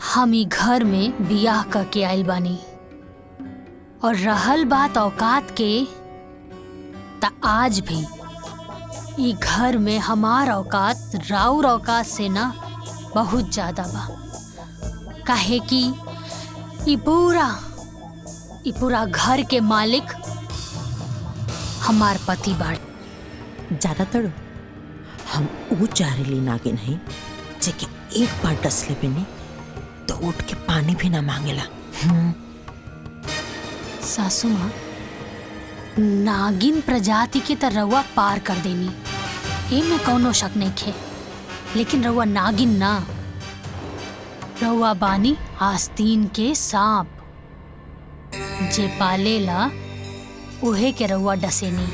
हम ई घर में बियाह करके आइल बानी और रहल बात औकात के, त आज भी ई घर में हमार औकात राउर औकात से ना बहुत ज्यादा बा। काहे कि ई पूरा घर के मालिक हमार पति बाड़। ज्यादातर हम ऊ जहरीली नागिन है जेके एक बार डसले पे नहीं तो उठ के पानी भी ना मांगेला। सासू माँ, नागिन प्रजाति के त रउआ पार कर देनी, एमे कौनो शक नहीं खे। लेकिन रउआ नागिन ना, रउआ बानी आस्तीन के सांप, जे पालेला उहे के रउआ डसेनी।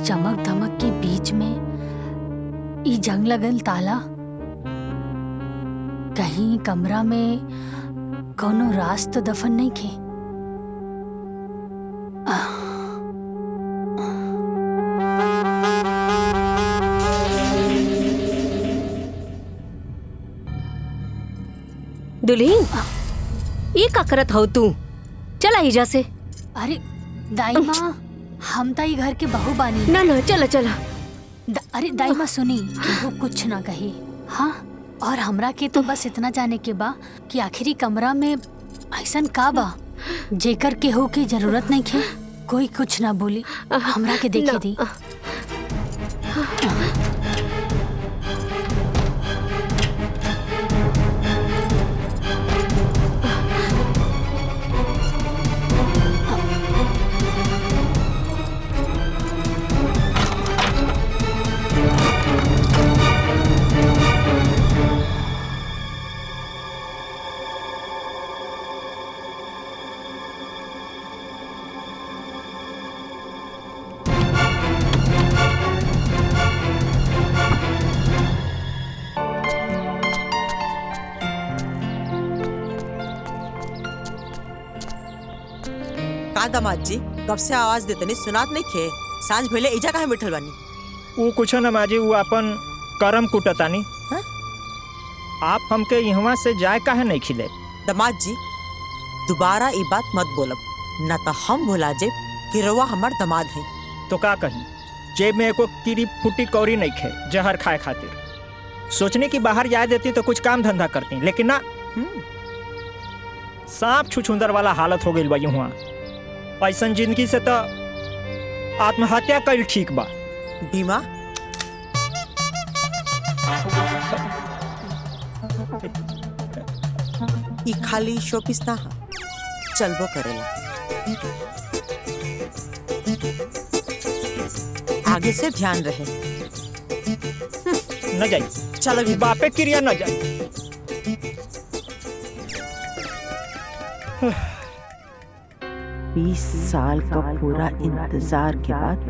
चमक धमक के बीच में ई जंग लगल ताला, कहीं कमरा में कौनो राज तो दफन नहीं खे। दुल्हीन, ये का करत हो तू? चला एजा से। अरे दाई माँ, हम तो ई घर के बहू बानी। ना ना, चला चला। अरे दाई माँ सुनी, वो कुछ ना कही। हाँ, और हमरा के तो बस इतना जाने के बा कि आखिरी कमरा में ऐसन का बा जेकर केहू के जरूरत नहीं खे। कोई कुछ ना बोली, हमरा के देखे दी। का दामाद जी, कब से आवाज देते नहीं सुनात नहीं खे? सांझ भइले एजा काहे बैठल बानी? वो कुछ न माजी, वो अपन करम कुटतानी। आप हमके यहाँ से जाए काहे नहीं खिले? दामाद जी, दोबारा ये बात मत बोलब, न तो हम भुला जे कि रवा हमार दामाद है। तो का कही, जेब में एको कीरी फूटी कौड़ी नहीं खे जहर खाए खातिर। सोचने की बाहर जाए देती तो कुछ काम धंधा करती, लेकिन ना, सांप छुछुंदर वाला हालत हो गई बा। यहाँ ऐसा जिंदगी से तो आत्महत्या कल ठीक बा। भीमा, ई खाली शोपीस ना हा, चलबो करेला। आगे से ध्यान रहे। न जाए, चलो भी बापे क्रिया न जाए। 20 साल का पूरा इंतजार के बाद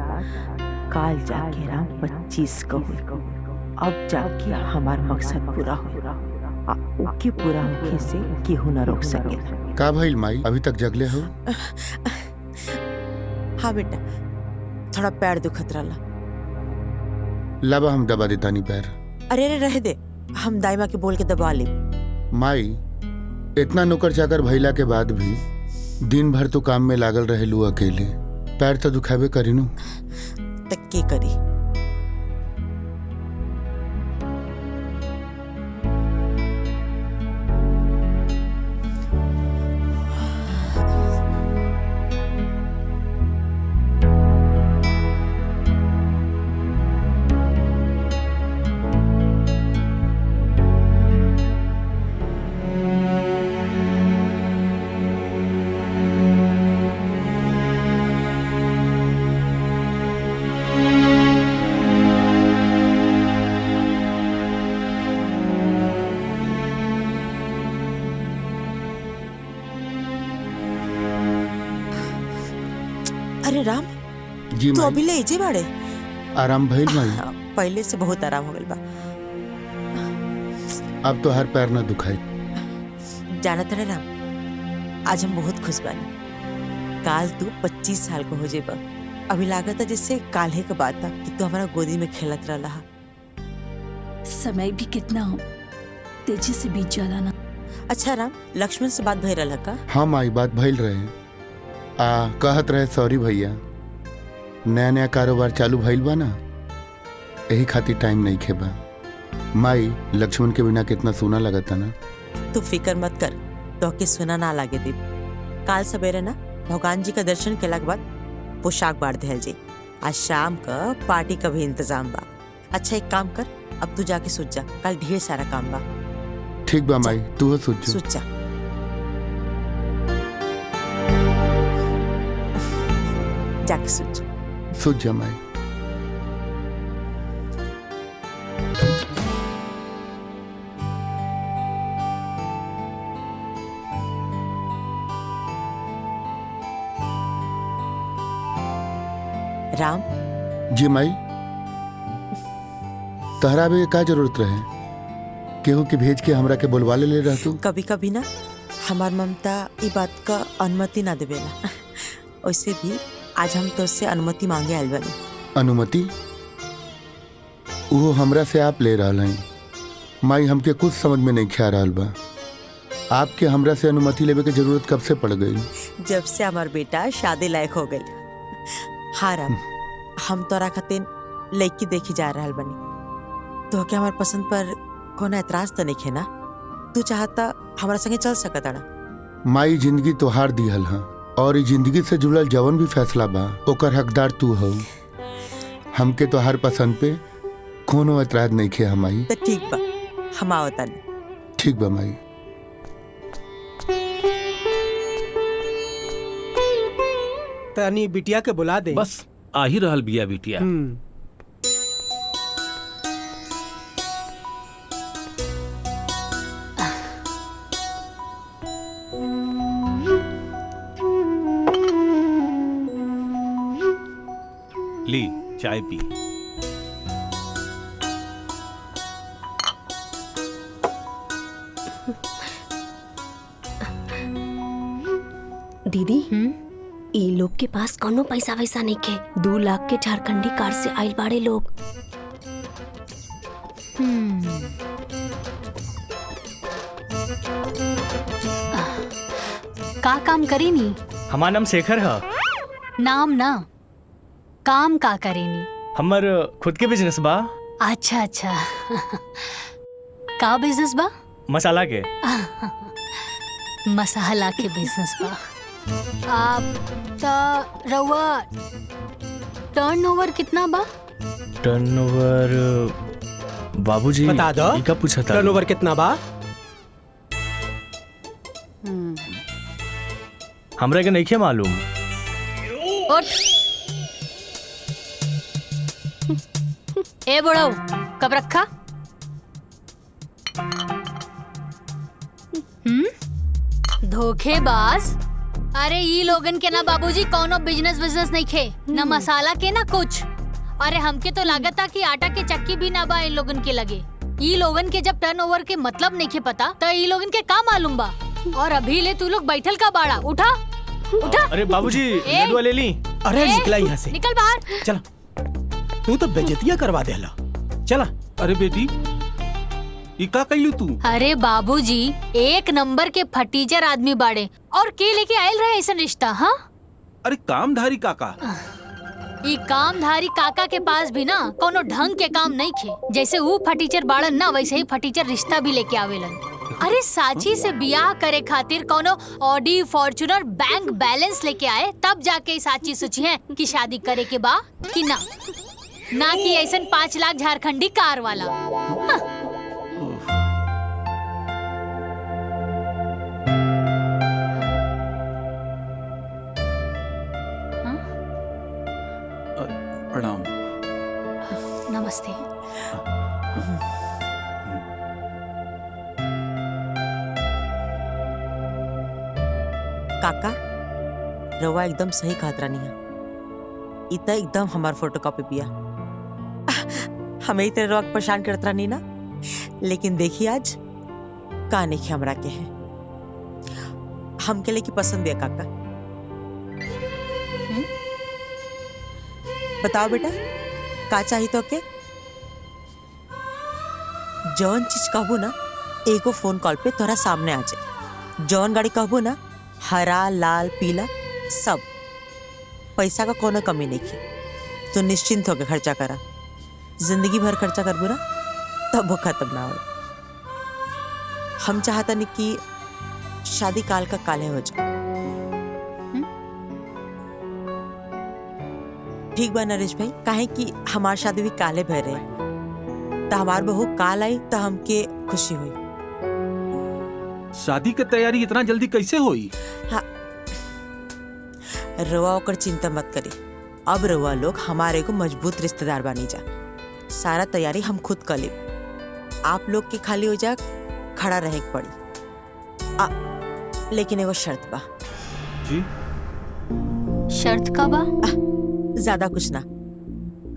काल जाके राम 25 का हुई। अब जाके हमार मकसद पूरा हुआ। ओके पूरा होके से केहू न रोक सके। का भइल माई, अभी तक जगले हो? हाँ बेटा, थोड़ा पैर दुखत रहा। लाबा हम दबा देता नहीं पैर। अरे रह दे, हम दाइमा के बोल के दबा ले। माई, इतना नौकर चाकर भइला के बाद भी दिन भर तो काम में लागल रहेलू अकेले, पैर तो दुखाबे करीनू। तक के करी। अरे राम, जी तू माई। अभी ले जे बाड़े? आराम भइल माई? पहले से बहुत आराम हो गइल बा। अब तो हर पैर न दुखाई। जानत रहे राम, आज हम बहुत खुश बानी। काल तू 25 साल को हो जेबा। अभी लागत है जैसे काल्हे के बात था कि तू हमारा गोदी में खेलत रहा। समय भी कितना तेजी से बीत जाला ना। अच्छा राम, लक्ष्मण से बात भई रहा का? हाँ माई, बात भइल रहे। कहत रहे सॉरी भैया, नया नया कारोबार चालू भइल बा ना, यही खातिर टाइम नहीं खेबा। माई, लक्ष्मण के बिना कितना सोना लगता ना। तू फिक्र मत कर, तो के सुना ना लागे दीप। काल सवेरे ना भगवान जी का दर्शन केला के बाद पोशाक बांट दिहल जी। आज शाम का पार्टी का भी इंतजाम बा। अच्छा एक काम कर, अब तू जाके सूझ जा, कल ढेर सारा काम बा। ठीक बा माई, तू हो सूझ सूझ जा। जाके सूझ जा। सूझ जा माई। राम जी माई, तहरा भी का जरूरत रहे? केहू के भेज के हमरा के बुलवा ले रह तू? कभी कभी ना हमार ममता ई बात का अनुमति ना देवेला। वैसे भी आज हम तो से अनुमति मांगे आयल बनी। अनुमति? वो हमरा से आप ले रहा हैं। माई, हमके कुछ समझ में नहीं ख्या रहा बा। आपके हमरा से अनुमति लेवे के जरूरत कब से पड़ गई? जब से हमार बेटा शादी लायक हो गई। हाँ राम, हम तोरा खातिर लड़की देखी जा रहा बनी। तो क्या हमार पसंद पर कोनो एतराज तो नहीं है ना? तू चाहता हमारा संगे चल सकता ना? माई, जिंदगी तोहार दिहल हा, और इस जिंदगी से जुड़ल जवन भी फैसला बा ओकर हकदार तू हो। हमके तोहार पसंद पे कोनो एतराज नहीं खे हमाई। तो ठीक बा, हम आवता नहीं। ठीक बा माई। तनी बिटिया के बुला दे। बस आ ही रहल बिया बिटिया। ली चाय पी। दीदी ई लोग के पास कोनो पैसा वैसा नहीं के। 2 लाख के झारखंडी कार से आइल बाड़े लोग। का काम करी नी? हमार नाम शेखर है। नाम ना, काम का करेनी? हमर खुद के बिजनेस बा। अच्छा अच्छा। का बिजनेस बा? मसाला के। मसाला के बिजनेस बा। आप ता रउआ टर्नओवर कितना बा? टर्नओवर बाबूजी बता दो। ई का पूछा था? टर्नओवर कितना बा? हमरा के नहीं मालूम। उठ। ए बुढ़ऊ, कब रखा? धोखेबाज। अरे ई लोगन के ना बाबूजी कोनो बिजनेस नहीं खे, ना मसाला के ना कुछ। अरे हमके तो लागता कि आटा के चक्की भी ना बा इन लोगन के लगे। ई लोगन के जब टर्नओवर के मतलब नहीं खे पता, तो ई लोगन के का मालूम बा? और अभी ले तू लोग बैठल का बाड़ा? उठा उठा। अरे बाबूजी लड्डू ले ली। अरे निकला यहाँ से। निकल बाहर। चला, तू तो बेइज्जतियां करवा देला। चला। अरे बेटी, ई का कइलू तू? अरे बाबूजी, एक नंबर के फटीचर आदमी बाड़े, और के लेके आयल रहे ऐसा रिश्ता? हाँ, अरे कामधारी काका। ई कामधारी काका के पास भी ना कोनो ढंग के काम नहीं खे। जैसे वो फटीचर बाड़न ना, वैसे ही फटीचर रिश्ता भी लेके आवेलन। अरे साची से बियाह करे खातिर कोनो ऑडी फॉर्च्यूनर बैंक बैलेंस लेके आए, तब जाके साची सोची है कि शादी करे के बा कि ना कि ऐसा 5 लाख झारखंडी कार वाला। हाँ। प्रणाम। नमस्ते। काका, रवा एकदम सही कहत रानी है। इतना एकदम हमार फोटोकॉपी पिया। हमें ही तेरे रोक परेशान करता नहीं ना, लेकिन देखिए आज काने के हमरा के है हमके लेके पसंद है काका। बताओ बेटा का चाहिए तो के जौन चीज कहबो ना एगो फोन कॉल पे तोरा सामने आ जाए। जौन गाड़ी कहबो ना हरा लाल पीला सब, पैसा का कोनो कमी नहीं की। तो निश्चिंत होके खर्चा करा, जिंदगी भर खर्चा करबो ना तब वो खत्म ना हो। हम चाहता नहीं कि शादी काल का काले हो जाए। ठीक बा नरेश भाई, काहे कि हमार शादी भी काले भर रहे, तो हमार बहू काल आई तो हमके खुशी हुई। शादी की तैयारी इतना जल्दी कैसे हुई? हाँ रवा होकर चिंता मत करी, अब रवा लोग हमारे को मजबूत रिश्तेदार बनी जा। सारा तैयारी हम खुद कर ले, आप लोग की खाली हो जा खड़ा रहे के पड़ी। लेकिन एगो शर्त बा। जी शर्त का बा? ज्यादा कुछ ना,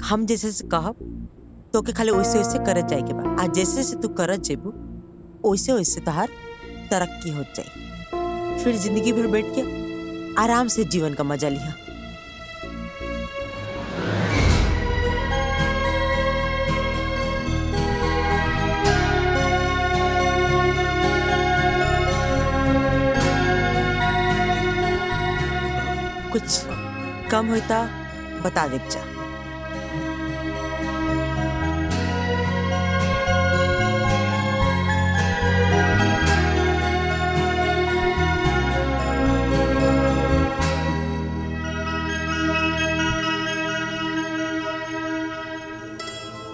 हम जैसे से कहब तो के खाली वैसे वैसे करत जाए के बा। आज जैसे से तू करत जेबू वैसे वैसे तहार तरक्की हो जाए, फिर जिंदगी भर बैठ के आराम से जीवन का मजा लिया। कुछ कम होता बता दे जा।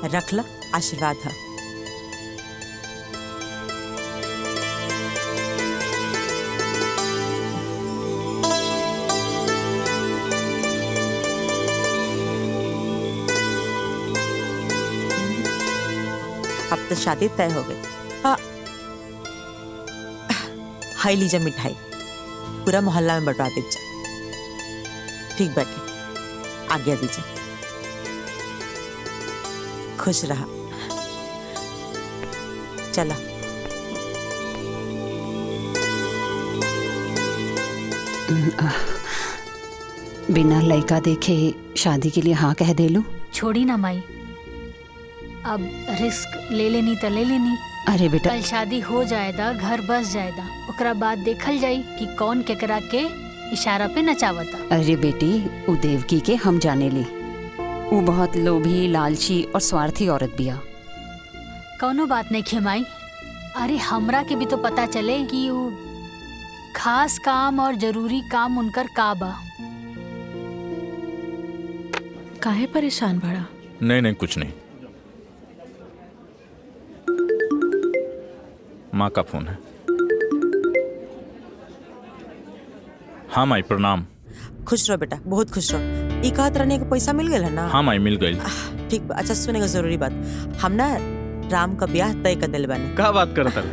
रख ला, आशीर्वाद है। अब तो शादी तय हो गई। हाई लीजा मिठाई, पूरा मोहल्ला में बंटवा दीजिए। ठीक बैठे, आज्ञा दीजिए। खुश रहा। चला। बिना लड़का देखे शादी के लिए हाँ कह दे लूं? छोड़ी ना माई, अब रिस्क ले लेनी तो ले लेनी। अरे बेटा, कल शादी हो जाएगा, घर बस जाएगा, ओकरा बाद देखल जाई कि कौन केकरा के इशारा पे नचावता। अरे बेटी, उ देवकी के हम जाने ली, वो बहुत लोभी, लालची और स्वार्थी औरत बिया। कौनो बात नहीं खेमाई, अरे हमरा के भी तो पता चले कि वो खास काम और जरूरी काम उनकर का बा। काहे परेशान बड़ा? नहीं कुछ नहीं, माँ का फोन है। हाँ माई प्रणाम। खुश रहो बेटा, बहुत खुश रहो। ई कहत रहने के पैसा मिल गया ना? हाँ माई मिल गई। ठीक बा। अच्छा सुनेगा जरूरी बात, हम ना राम का ब्याह तय कर दिल बानी। का बात करत है?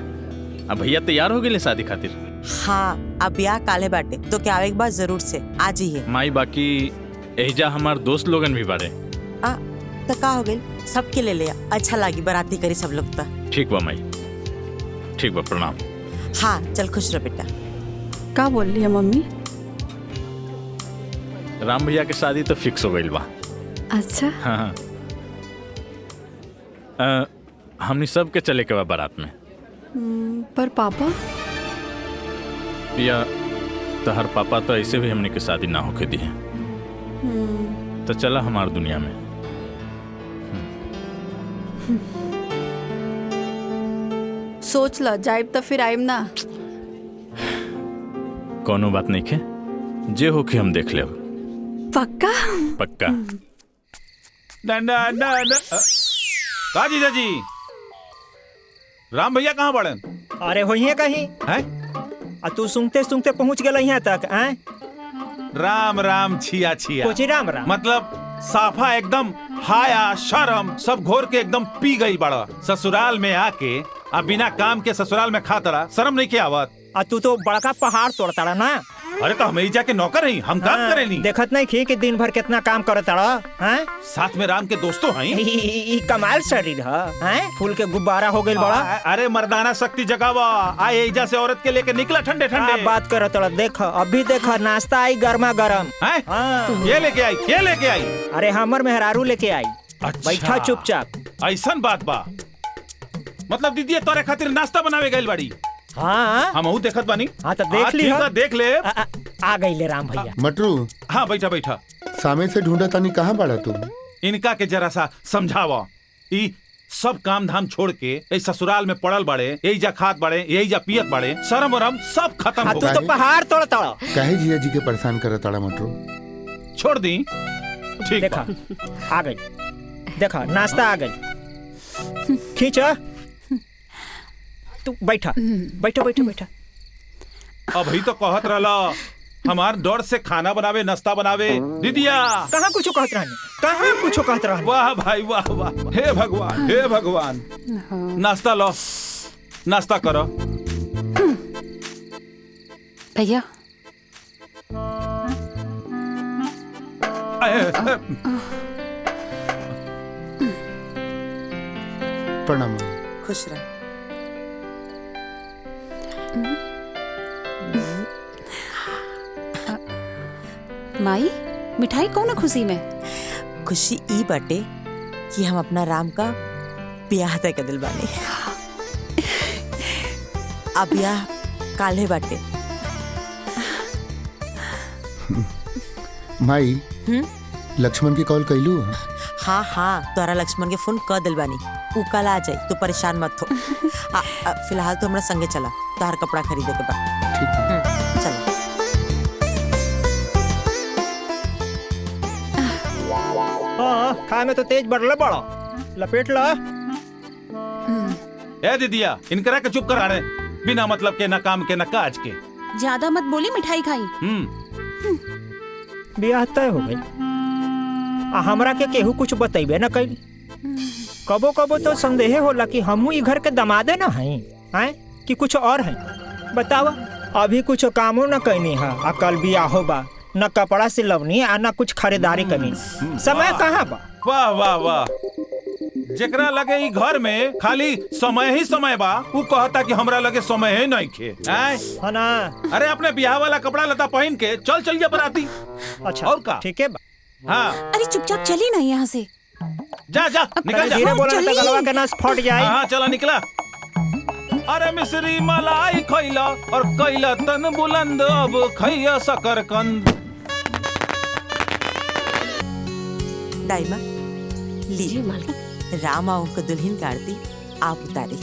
अब भैया तैयार हो गए शादी खातिर? हाँ, अब ब्याह काले बाटे तो क्या आवे के बाद जरूर से आज ही है। माई बाकी एजा हमार दोस्त लोगन भी बारे। तो का हो गई, सबके ले लिया, अच्छा लागी बाराती करी सब लोग। तो ठीक बा माई, ठीक बा प्रणाम। हाँ चल, खुश रहो बेटा। का बोल रही है मम्मी? राम भैया के शादी तो फिक्स हो गई बा। अच्छा। हाँ हमनी सब के चले के बा बारात में। पर पापा? या तहर पापा तो ऐसे भी हमने के शादी ना होके दी है, तो चला हमार दुनिया में। सोच लो, जाइब तो फिर आइब ना। कोनो बात नहीं खे, जे हो के हम देख ले। पक्का? पक्का। का जीजा जी, राम भैया कहाँ बड़न? अरे होइए कहीं हैं? आ तू सुनते सुनते पहुंच गया यहाँ तक। राम राम छिया छिया। कोची राम राम मतलब साफा एकदम हाया शर्म सब घोर के एकदम पी गई बड़ा। ससुराल में आके अब बिना काम के ससुराल में खाता रहा, शर्म नहीं के आवत? आ तू तो बड़का पहाड़ तोड़ता रहा ना। अरे तो हमें जाके नौकर हैं, हम काम करेनी। देखत नहीं खी कि दिन भर कितना काम करत हैं? साथ में राम के दोस्तों हैं। ई कमाल शरीर हैं? फूल के गुब्बारा हो गइल बड़ा। अरे मर्दाना शक्ति जगावा, आए एजा से औरत के लेके निकला ठंडे ठंडे। बात करत तड़ा, देख अभी देख नाश्ता आई गर्मा गर्म। ये लेके आई, ये लेके आई। अरे हमर मेहरारू लेके आई। बैठा चुपचाप। ऐसन बात बा, मतलब दीदी तोरे खातिर नाश्ता बनावे गइल बाड़ी। हाँ हम देखत बानी। हाँ तो देख ली, देख ले। आ गई ले राम भैया। मटरू, हाँ बैठा बैठा। सामे से ढूंढा तानी, कहाँ बाड़ा तू? इनका के जरा सा समझावा, ई सब काम धाम छोड़ के ए ससुराल में पड़ल बाड़े, यही जा खात बाड़े, यही जा पियत बाड़े, शर्म वरम सब खत्म हो गए। तू तो पहाड़ तोड़ तड़ा। काहे जिया जी के परेशान करत ताड़ा मटरू? छोड़ दी। ठीक देखा आ गई, देखा नाश्ता आ गई। खींचा, तू बैठा बैठा बैठा बैठा। अभी तो कहत रहला हमार डर से खाना बनावे, नाश्ता बनावे। दीदिया कहाँ कुछ कहत रहनी, कहाँ कुछ कहत रहनी। वाह भाई वाह वाह, हे भगवान हे भगवान। नाश्ता लो, नाश्ता करो। भैया प्रणाम। खुश रह। माई मिठाई कौन खुशी में? खुशी ई बाटे कि हम अपना राम का ब्याह तय कर दिल बानी। अब ब्याह काल्हे बाटे। माई लक्ष्मण की कॉल कैलू? हाँ हाँ, तोरा लक्ष्मण के फोन कर दिल बानी, उ कल आ जाई, तू परेशान मत हो। फिलहाल तो हमरा संगे चला, तोहर कपड़ा खरीदे के बाद। चला। हाँ खाए में तो तेज बढ़ले बड़ा, लपेट ला। ए दीदिया, इनकरा के चुप करा रहे, बिना मतलब के, न काम के, न काज के। ज्यादा मत बोली, मिठाई खाई। ब्याह तय हो गई, हमरा के केहू कुछ बतेबे न कैल। कबो कबो तो संदेह होला कि हमहू ई घर के दमादे न हैं कि कुछ और हैं। बतावा, अभी कुछ कामो न कैनी है, आ कल ब्याह बा, न कपड़ा सिलवनी आ न कुछ खरीदारी करनी। समय कहाँ बा? वाह वाह वाह, जेकरा लगे ई घर में खाली समय ही समय बा, उ कहता कि हमरा लगे समय ही नहीं खे। है ना? अरे अपने ब्याह वाला कपड़ा लता पहन के चल चलिए बराती। अच्छा और का? ठीक है बा। हाँ अरे चुपचाप चली ना यहाँ से। जा जा निकल जा। धीरे बोला तो गलवा के नस फट जाए। हाँ चला निकला। अरे मिश्री मलाई खैला और कैला तन बुलंद, अब खैया शकरकंद। दाइमा ली, राम आओ को दुल्हन का आरती आप उतारी।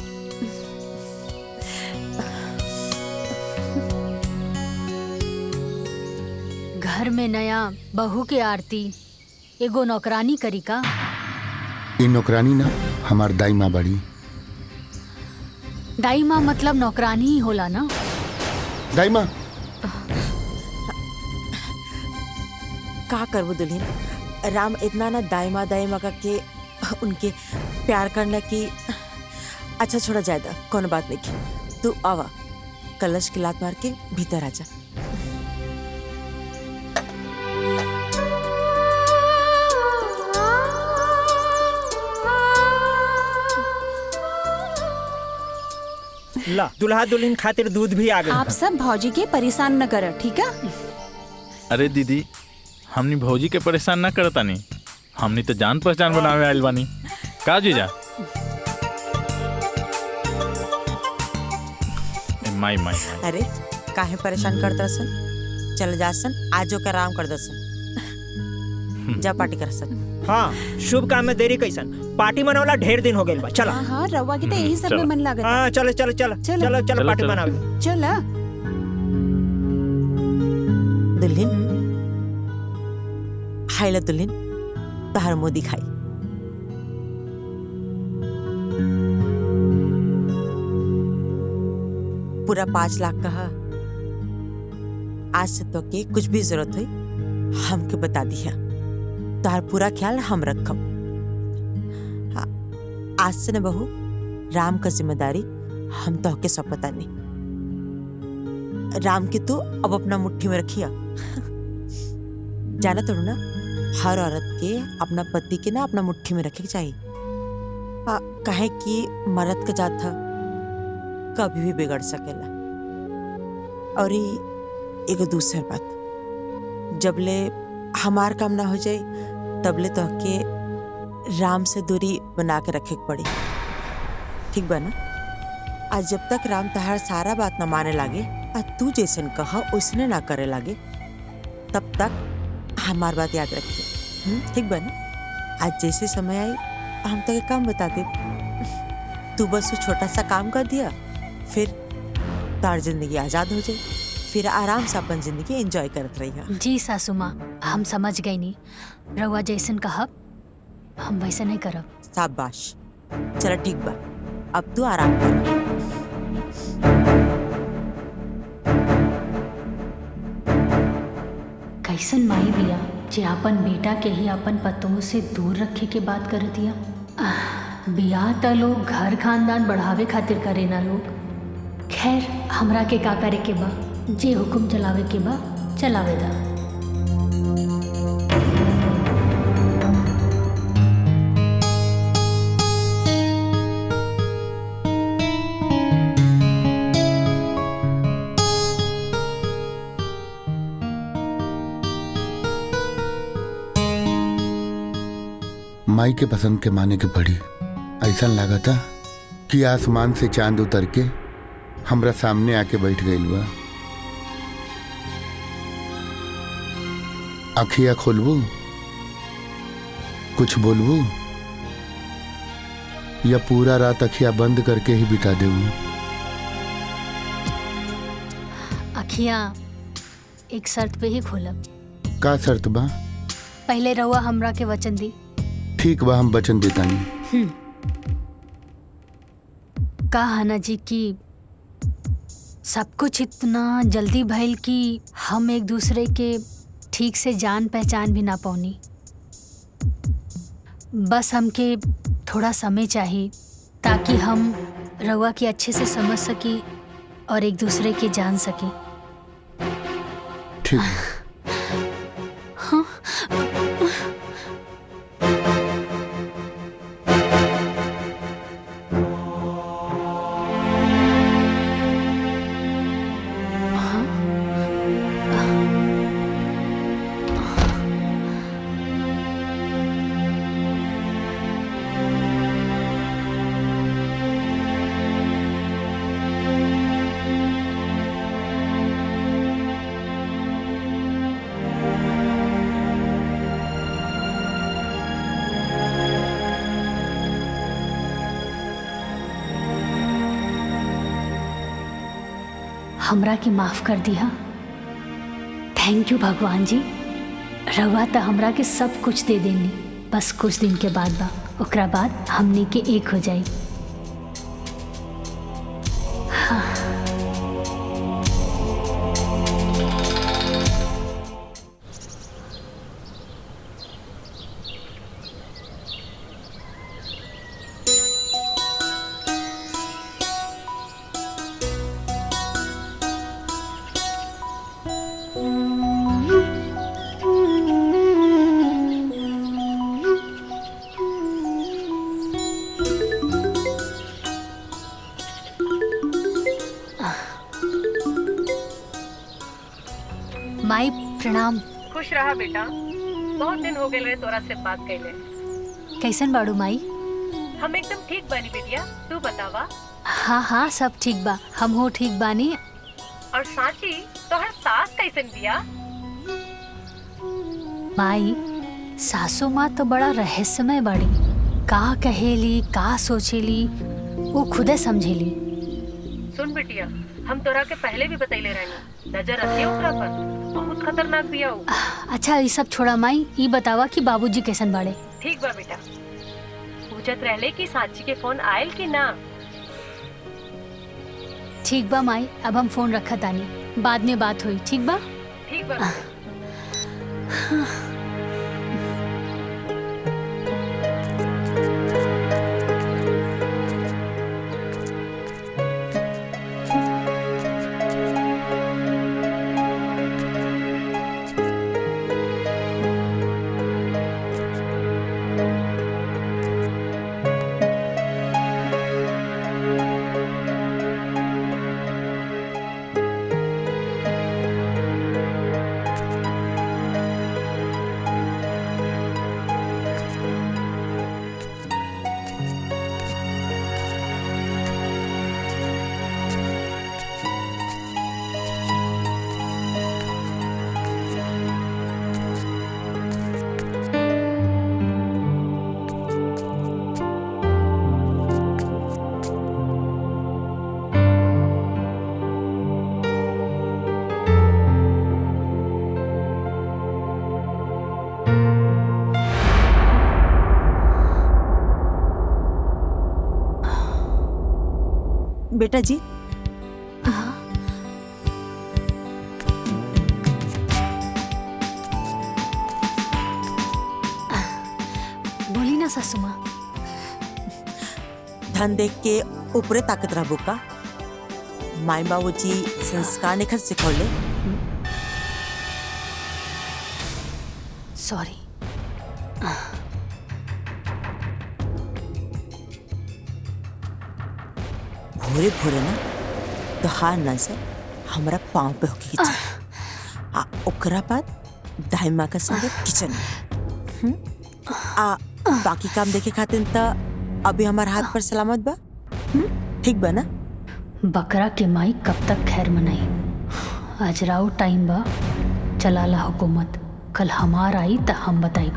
घर में नया बहू के आरती एगो नौकरानी करी का? ई नौकरानी ना, हमार दाई माँ बड़ी। दाई माँ मतलब नौकरानी ही होला ना? दाई माँ का करबो दुल्हन, राम इतना ना दाई माँ का के उनके प्यार करना की। अच्छा छोड़ा जायदा, कौन बात नहीं। तू आवा, कलश की लात मार के भीतर आ जा। ला, दुल्हा दुल्हन खातिर दूध भी आ गई। आप सब भौजी के परेशान न कर, ठीक है? अरे दीदी, हमनी भौजी के परेशान ना करता नहीं, हमनी तो जान पहचान बनावे आइल बानी। का जीजा? माई माई। अरे काहे परेशान करता सन? चल जा सन, आजो का आराम कर दसन। जा पार्टी कर सन। हाँ, शुभ काम में देरी कैसन? पार्टी मनावला ढेर दिन हो गइल बा। चला। हाँ रवा के तो यही सब में मन लागत। हाँ चलो चलो चलो चलो चलो पार्टी मनावे। चला। दुल्हन हाइला, दुल्हन तहर मोदी खाई। पूरा 5 लाख का है। आज से तो के कुछ भी जरूरत हुई हमके बता दिया, तार पूरा ख्याल हम रखब। आज से न बहू, राम का जिम्मेदारी हम तो के सौंपता नहीं। राम के तू अब अपना मुट्ठी में रखिया। जाना तो ना, हर औरत के अपना पति के ना अपना मुट्ठी में रखे के चाहिए। काहे कि मर्द का जात था कभी भी बिगड़ सकेला। और एगो दूसर बात, जबले हमार काम ना हो जाए तबले तो के राम से दूरी बना के रखे के पड़ी। ठीक बा ना? आज जब तक राम तहार सारा बात न माने लागे और तू जैसन कहा उसने ना करे लागे, तब तक हमार बात याद रखिए। ठीक बा ना? आज जैसे समय आई हम तो एक काम बता दे, तू बस वो छोटा सा काम कर दिया, फिर तार जिंदगी आजाद हो जाए, फिर आराम से अपन जिंदगी एंजॉय करत रही। जी सासू माँ, हम समझ गई नी। रउआ जैसन कहब हम वैसे नहीं करब। शाबाश, चलो ठीक बा, अब तू आराम कर। कैसन माई बिया जे अपन बेटा के ही अपन पतों से दूर रखे के बात कर दिया। बिया त लोग घर खानदान बढ़ावे खातिर करे ना लोग। खैर हमरा के का करे के बा, जे हुकुम चलावे के बा चलावे दा। माई के पसंद के माने के पड़ी। ऐसा लगा था कि आसमान से चांद उतर के हमरा सामने आके बैठ गई बा। अखिया खोलबू, कुछ बोलबू, या पूरा रात अखिया बंद करके ही बिता देबू? अखियाँ एक शर्त पे ही खोलब। का शर्त बा? पहले रउआ हमरा के वचन दी। ठीक बा, हम वचन देता नहीं। का हना जी कि सब कुछ इतना जल्दी भइल कि हम एक दूसरे के ठीक से जान पहचान भी ना पाऊनी। बस हमके थोड़ा समय चाहिए ताकि हम रउआ के अच्छे से समझ सकी और एक दूसरे के जान सकी। ठीक। हाँ। हमरा के माफ कर दिया। थैंक यू भगवान जी। रवा तो हमरा के सब कुछ दे देनी, बस कुछ दिन के बाद बा, ओकरा बाद हमने के एक हो जाई। हाँ। माई प्रणाम। खुश रहा बेटा, बहुत दिन हो गए रहे तोरा से बात कैले। कैसन बाड़ू माई? हम एकदम ठीक बानी बेटिया, तू बतावा? हाँ हाँ सब ठीक बा, हम हो ठीक बानी। और साची तोहर सास कैसन बिया? माई सासू माँ तो बड़ा रहस्यमय बाड़ी, का कहेली का सोचेली वो खुदे समझेली। सुन बिटिया, हम तोरा के पहले भी बतैले रहनी, नजर रखिए ओकरा पर, बहुत खतरनाक बिया वो। अच्छा ये सब छोड़ा माई, ये बतावा कि बाबूजी कैसन बाड़े? ठीक बा बेटा। पूछत रहले कि साची के फोन आयल कि ना? ठीक बा माई, अब हम फोन रखा तानी, बाद में बात हुई। ठीक बा? ठीक बा। बेटा जी बोली ना सासू माँ। धन देख के ऊपरे ताकत रहबो का? माई बाबूजी संस्कार निखर सिखौले। सॉरी। भोरे भोरे ना तोहार नजर हमरा पाँव पे होके के आ ओकरा बाद दाई माँ का संगे किचन में। आ बाकी काम देखे खातिर त अभी हमार हाथ पर सलामत बा। ठीक बा ना? बकरा के माई कब तक खैर मनाई। आज राव टाइम बा, चलाला हुकूमत। कल हमार आई त हम बताई।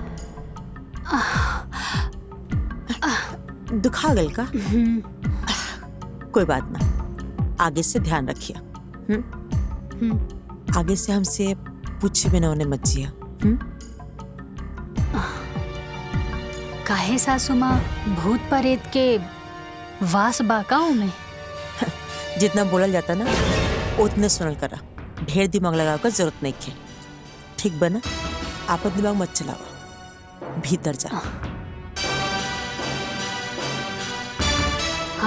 दुखा गल का? कोई बात ना, आगे से ध्यान रखिए। आगे से हमसे पूछे बिना उन्हें मत जिया। काहे सासू माँ, भूत प्रेत के वास बाकाओं में? जितना बोलल जाता ना उतने सुनल करा। ढेर दिमाग लगाव का जरूरत नहीं है। ठीक बना? आप दिमाग मत चलाओ, भीतर जा।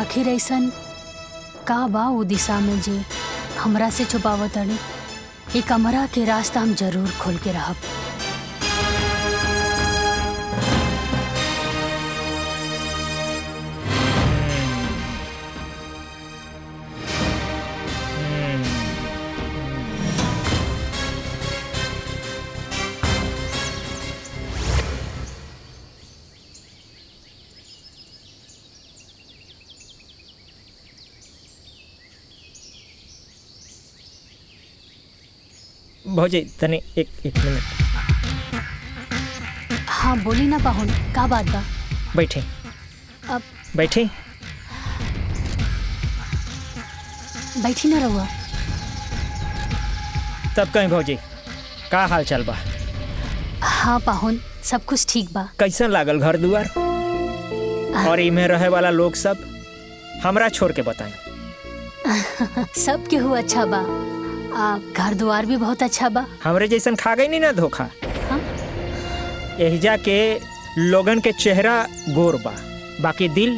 आखिर ऐसन का बा वो दिशा में जे हमरा से छुपावत अड़े? ये कमरा के रास्ता हम जरूर खोल के रहब। भौजी तनी एक मिनट। हाँ बोली ना पाहुन, का बात बा? बैठे अब बैठे। बैठी ना रहुआ। तब कहीं भौजी का हाल चाल बा? हाँ पाहुन, सब कुछ ठीक बा। कैसन लागल घर दुआर और इमे रहे वाला लोग सब? हमरा छोड़ के बताएं। सब केहू अच्छा बा। घर द्वार भी बहुत अच्छा बा। हमरे जैसन खा गई नहीं ना धोखा। हाँ? यही जाके लोगन के चेहरा गोर बा, बाकी दिल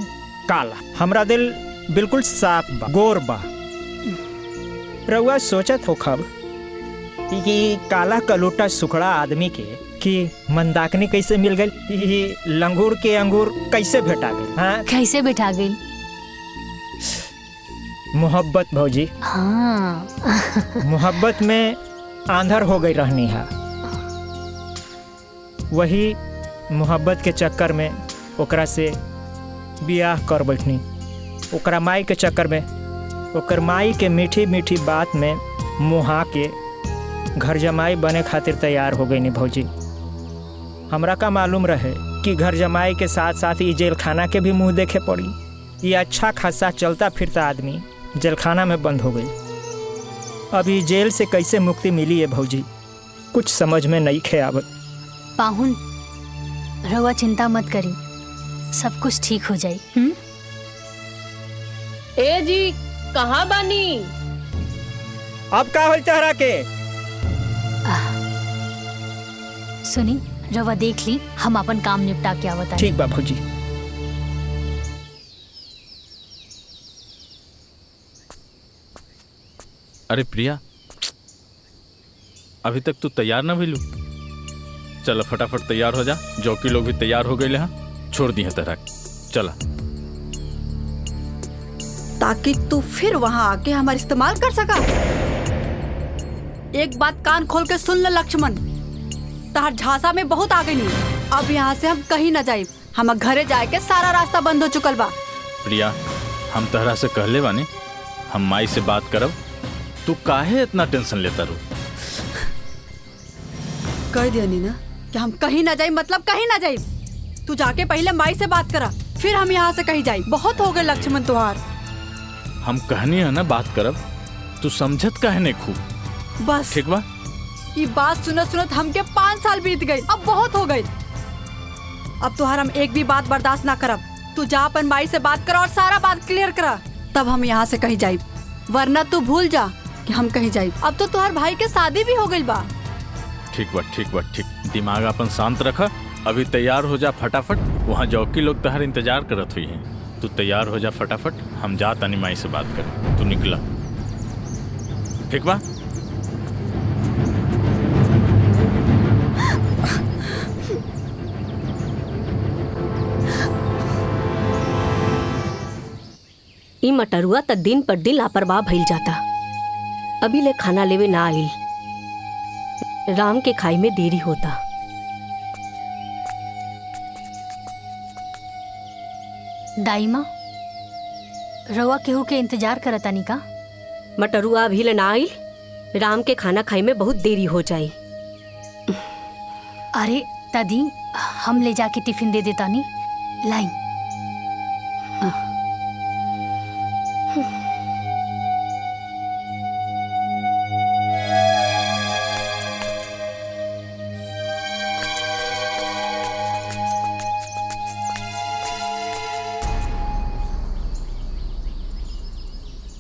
काला। हमरा दिल बिल्कुल साफ बा, गोर बा। रउआ सोचत हो खब कि काला कलोटा सुखड़ा आदमी के कि मंदाकिनी कैसे मिल गई, लंगूर के अंगूर कैसे भेटा गई? हाँ? कैसे बैठा गई? मोहब्बत भौजी। हाँ। मोहब्बत में आंधर हो गई रहनी है। वही मोहब्बत के चक्कर में ओकरा से बियाह कर बैठनी। ओकरा माई के चक्कर में ओकर माई के मीठी मीठी बात में मुहा के घर जमाई बने खातिर तैयार हो गई नी भौजी। हमरा का मालूम रहे कि घर जमाई के साथ साथ ये जेल खाना के भी मुंह देखे पड़ी। ये अच्छा खासा चलता फिरता आदमी जेल खाना में बंद हो गई। अभी जेल से कैसे मुक्ति मिली है भौजी, कुछ समझ में नहीं खे आवत। पाहुन रउआ चिंता मत करी, सब कुछ ठीक हो जाई। ए जी कहाँ बानी? अब का होल तहरा के? सुनी, रउआ देख ली, हम अपन काम निपटा के आवत आनी। ठीक बा भौजी। अरे प्रिया, अभी तक तू तैयार ना भइलू? चल फटाफट तैयार हो जा। जौकी लोग भी तैयार हो गए हैं, छोड़ दी है तरह। चला, ताकि तू फिर वहां आके हमारा इस्तेमाल कर सका। एक बात कान खोल के सुन ले लक्ष्मण, तहर झांसा में बहुत आ गई। अब यहाँ से हम कहीं न जाए। हम घरे जाए के सारा रास्ता बंद हो चुकल बा। प्रिया, हम तहरा से कहले बानी हम माई से बात करब। तू काहे इतना टेंशन लेता रू? कह दिया नी ना कि हम कहीं न जाए, मतलब कहीं न जाए। तू जाके पहले माई से बात करा, फिर हम यहाँ से कहीं जाए। बहुत हो गए लक्ष्मण तुहार। हम कहनी है ना बात करब, तू समझत काहे नहीं खूब? बस ठीक बा। ये बात सुनत सुनत हमके 5 साल बीत गए। अब बहुत हो गए। अब तुहार हम एक भी बात बर्दाश्त ना करब। तू जा अपन माई से बात करा और सारा बात क्लियर करा, तब हम यहाँ से कहीं जाइब, वरना तू भूल जा कि हम कहीं जाइब। अब तो तुम्हार भाई के शादी भी हो गई बा। ठीक बा ठीक बा ठीक। दिमाग अपन शांत रखा। अभी तैयार हो जा फटाफट। वहाँ जौकी लोग तहर इंतजार करत हुई हैं। तू तैयार हो जा फटाफट। हम जा तनी माई से बात करें। तू निकला, ठीक बा? ई मटरुआ त दिन पर दिन लापरवाह भइल जाता। अभी ले खाना लेवे ना आइल। राम के खाई में देरी होता। दाइमा, रवा केहू के इंतजार करतानी का? मटरुआ अभी ले ना आइल। राम के खाना खाई में बहुत देरी हो जाई। अरे दादी, हम ले जाके टिफिन दे देतानी। लाई।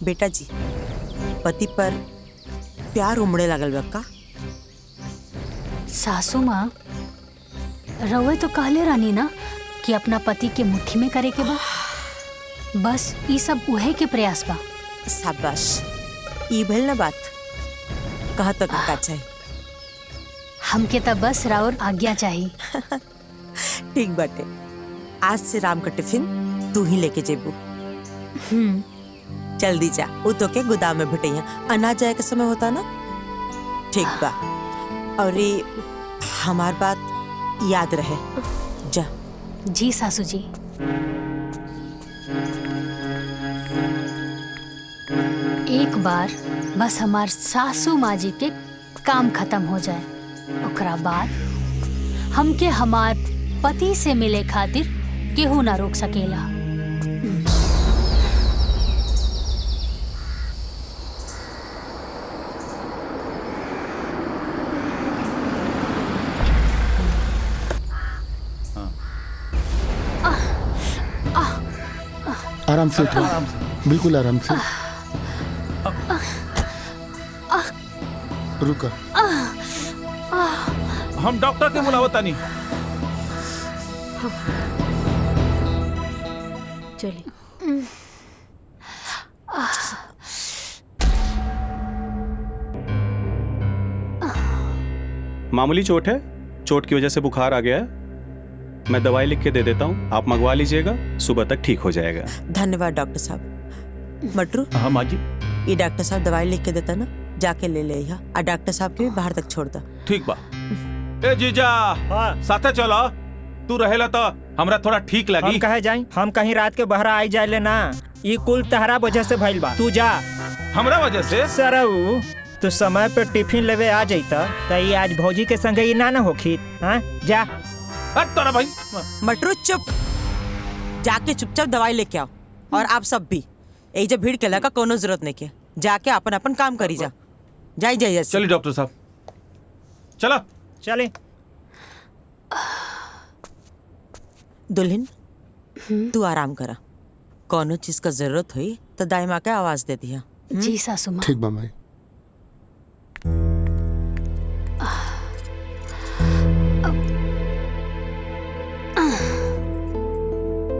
बेटा जी, पति पर प्यार उमड़े लगल बा का? सासू माँ, रवे तो कहले रानी ना कि अपना पति के मुट्ठी में करे के बा। बस ई सब उहे के प्रयास बा। शाबाश, ई भइल ना बात। कहा तक का चाहिए? हमके तो बस राउर आज्ञा चाहिए। ठीक बाटे। आज से राम का टिफिन तू ही लेके जेबू। जल्दी जा, वो तो के गोदाम में भेटैया। अनाज जाए के समय होता ना। ठीक बा। और ये हमार बात याद रहे। जा। जी सासू जी। एक बार बस हमार सासू माँ जी के काम खत्म हो जाए, ओकरा बाद हमके हमार पति से मिले खातिर केहू ना रोक सकेला। आराम से उठो, बिल्कुल आराम से। रुका। हम डॉक्टर के बुलावता नहीं। चलिए। मामूली चोट है, चोट की वजह से बुखार आ गया है। मैं दवाई लिख के दे देता हूँ, आप मंगवा लीजिएगा, सुबह तक ठीक हो जाएगा। धन्यवाद डॉक्टर साहब। मटरू। हाँ माँ जी। ये डॉक्टर साहब दवाई लिख के देता ना, जाके ले ले यहाँ। और डॉक्टर साहब के भी बाहर तक छोड़ दा। ठीक बा। ए जीजा, साथे चलो। तू रहेला तो हमरा थोड़ा ठीक लगी। हम कहे जाई? हम कहीं रात के बहरा आई जाए ले ना। ये कुल तहरा वजह से भइल बा। तू जा। हमरा वजह से? सरऊ, तू समय पे टिफिन लेवे आ जाता तो ये आज भौजी के संगे ये ना होखी। हाँ जा। तोरा भाई। मटरू चुप। जाके चुपचाप दवाई लेके आओ। और आप सब भी यही जब भीड़ के लगा कोनो जरूरत नहीं के। जाके अपन अपन काम करी जा। जाई जाइए। चलिए डॉक्टर साहब, चलो। चले। दुल्हन, तू आराम करा। कोनो चीज का जरूरत हुई तो दाई माँ के आवाज दे दिया। जी सासू माँ। ठीक बा माई।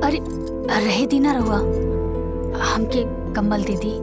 अरे रहे दी ना रहुआ, हमके कंबल दे दी।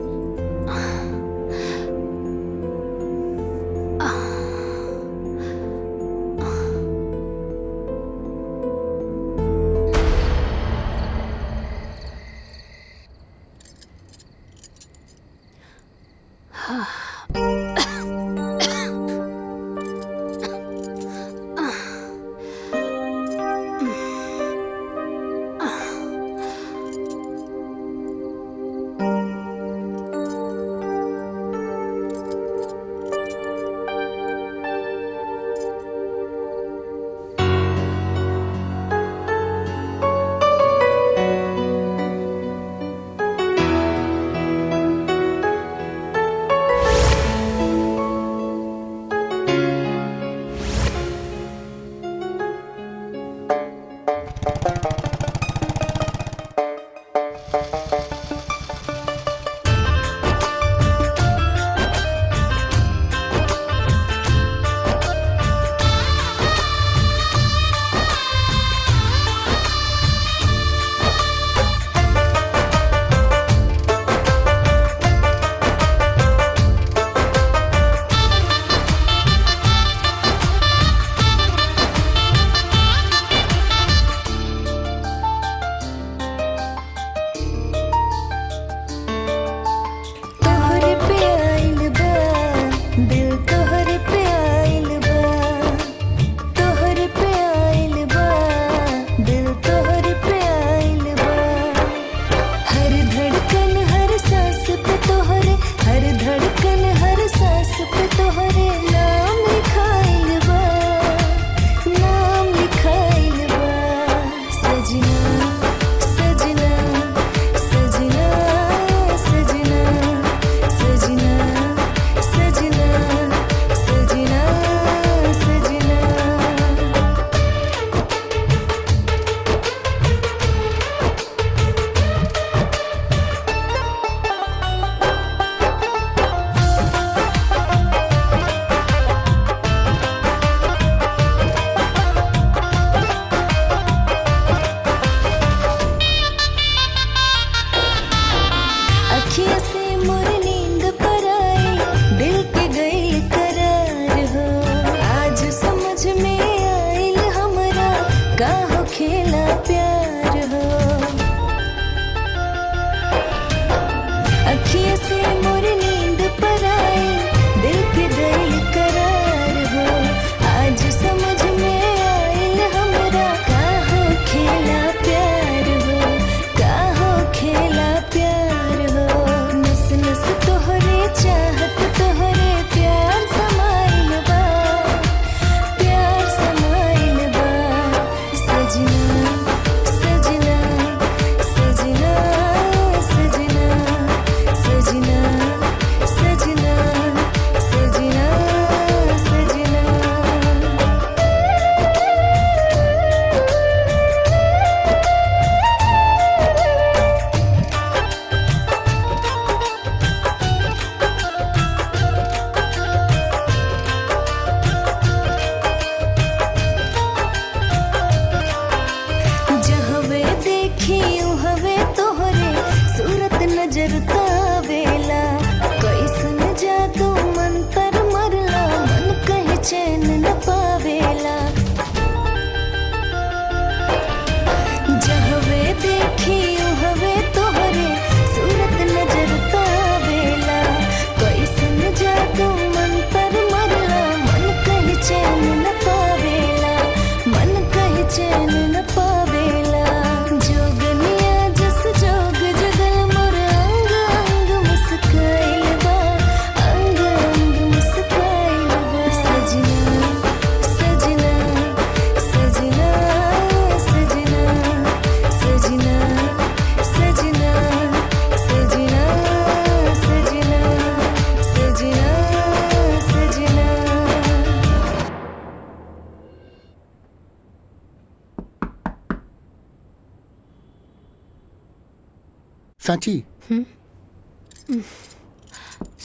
सांची।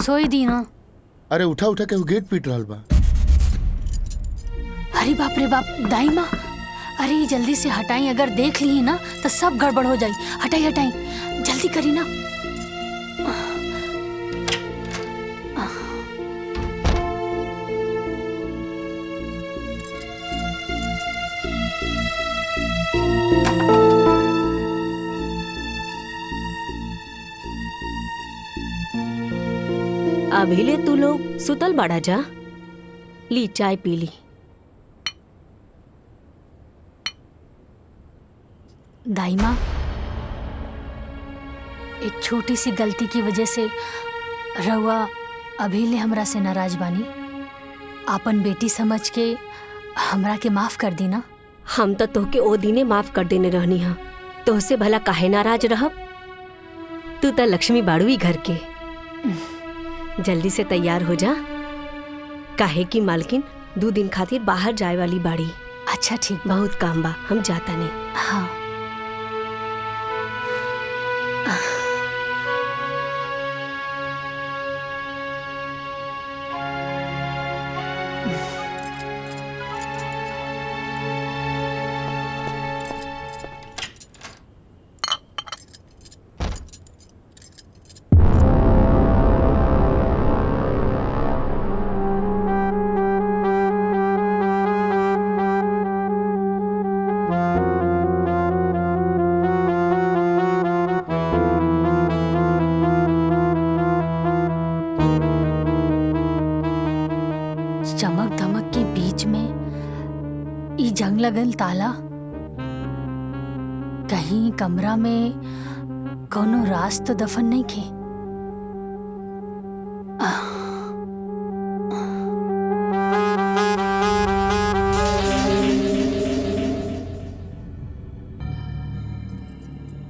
सोई दी ना। अरे उठा उठा के गेट पीट रहल बा। अरे बाप रे बाप दाई माँ, अरे ये जल्दी से हटाई, अगर देख ली ना तो सब गड़बड़ हो जाई। हटाई हटाई जल्दी करी ना। अभी ले तू लोग सुतल बाड़ा जा। ली चाय पी ली। दाई माँ, एक छोटी सी गलती की वजह से रउआ अभी ले हमरा से नाराज बानी। आपन बेटी समझ के हमरा के माफ कर दी ना। हम तो तोहके ओ दिने माफ कर देने रहनी हा। तोहसे भला काहे नाराज रहब? तू तो लक्ष्मी बाड़ू घर के। जल्दी से तैयार हो जा, काहे की मालकिन 2 दिन खातिर बाहर जाए वाली बाड़ी। अच्छा ठीक, बहुत काम बा, हम जाता नहीं। हाँ। चमक धमक के बीच में ई जंग लगल ताला, कहीं कमरा में कोनो राज तो दफन नहीं खे।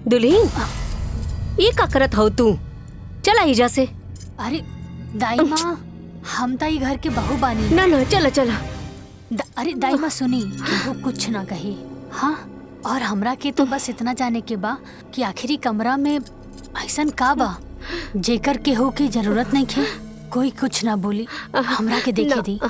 दुल्हीन, ये का करत हो तू? चला हिजा से। अरे दाई माँ, हम तो ये घर के बहू बानी। ना ना चला चला। अरे दाई माँ सुनी, वो कुछ ना कही। हाँ, और हमरा के तो बस इतना जाने के बा कि आखिरी कमरा में ऐसन का बा जेकर केहू की जरूरत नहीं खे। कोई कुछ ना बोली, हमरा के देखे दी।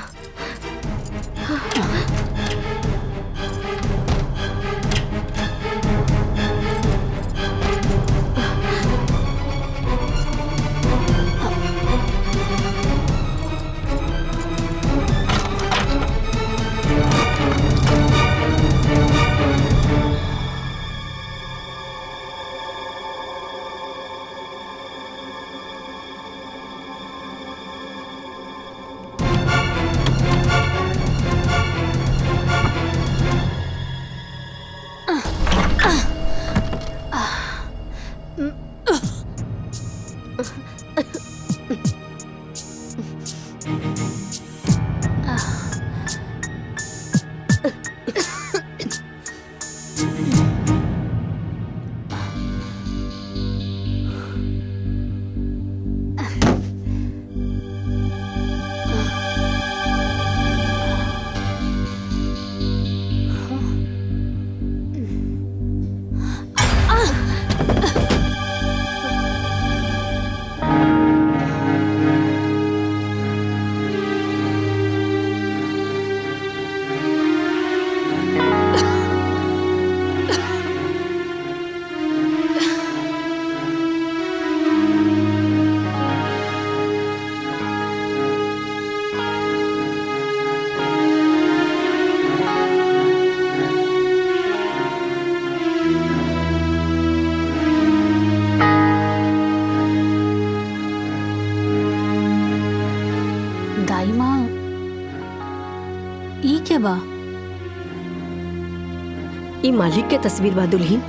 दाई माँ, ई के बा? ई मालिक के तस्वीर बा दुल्हीन।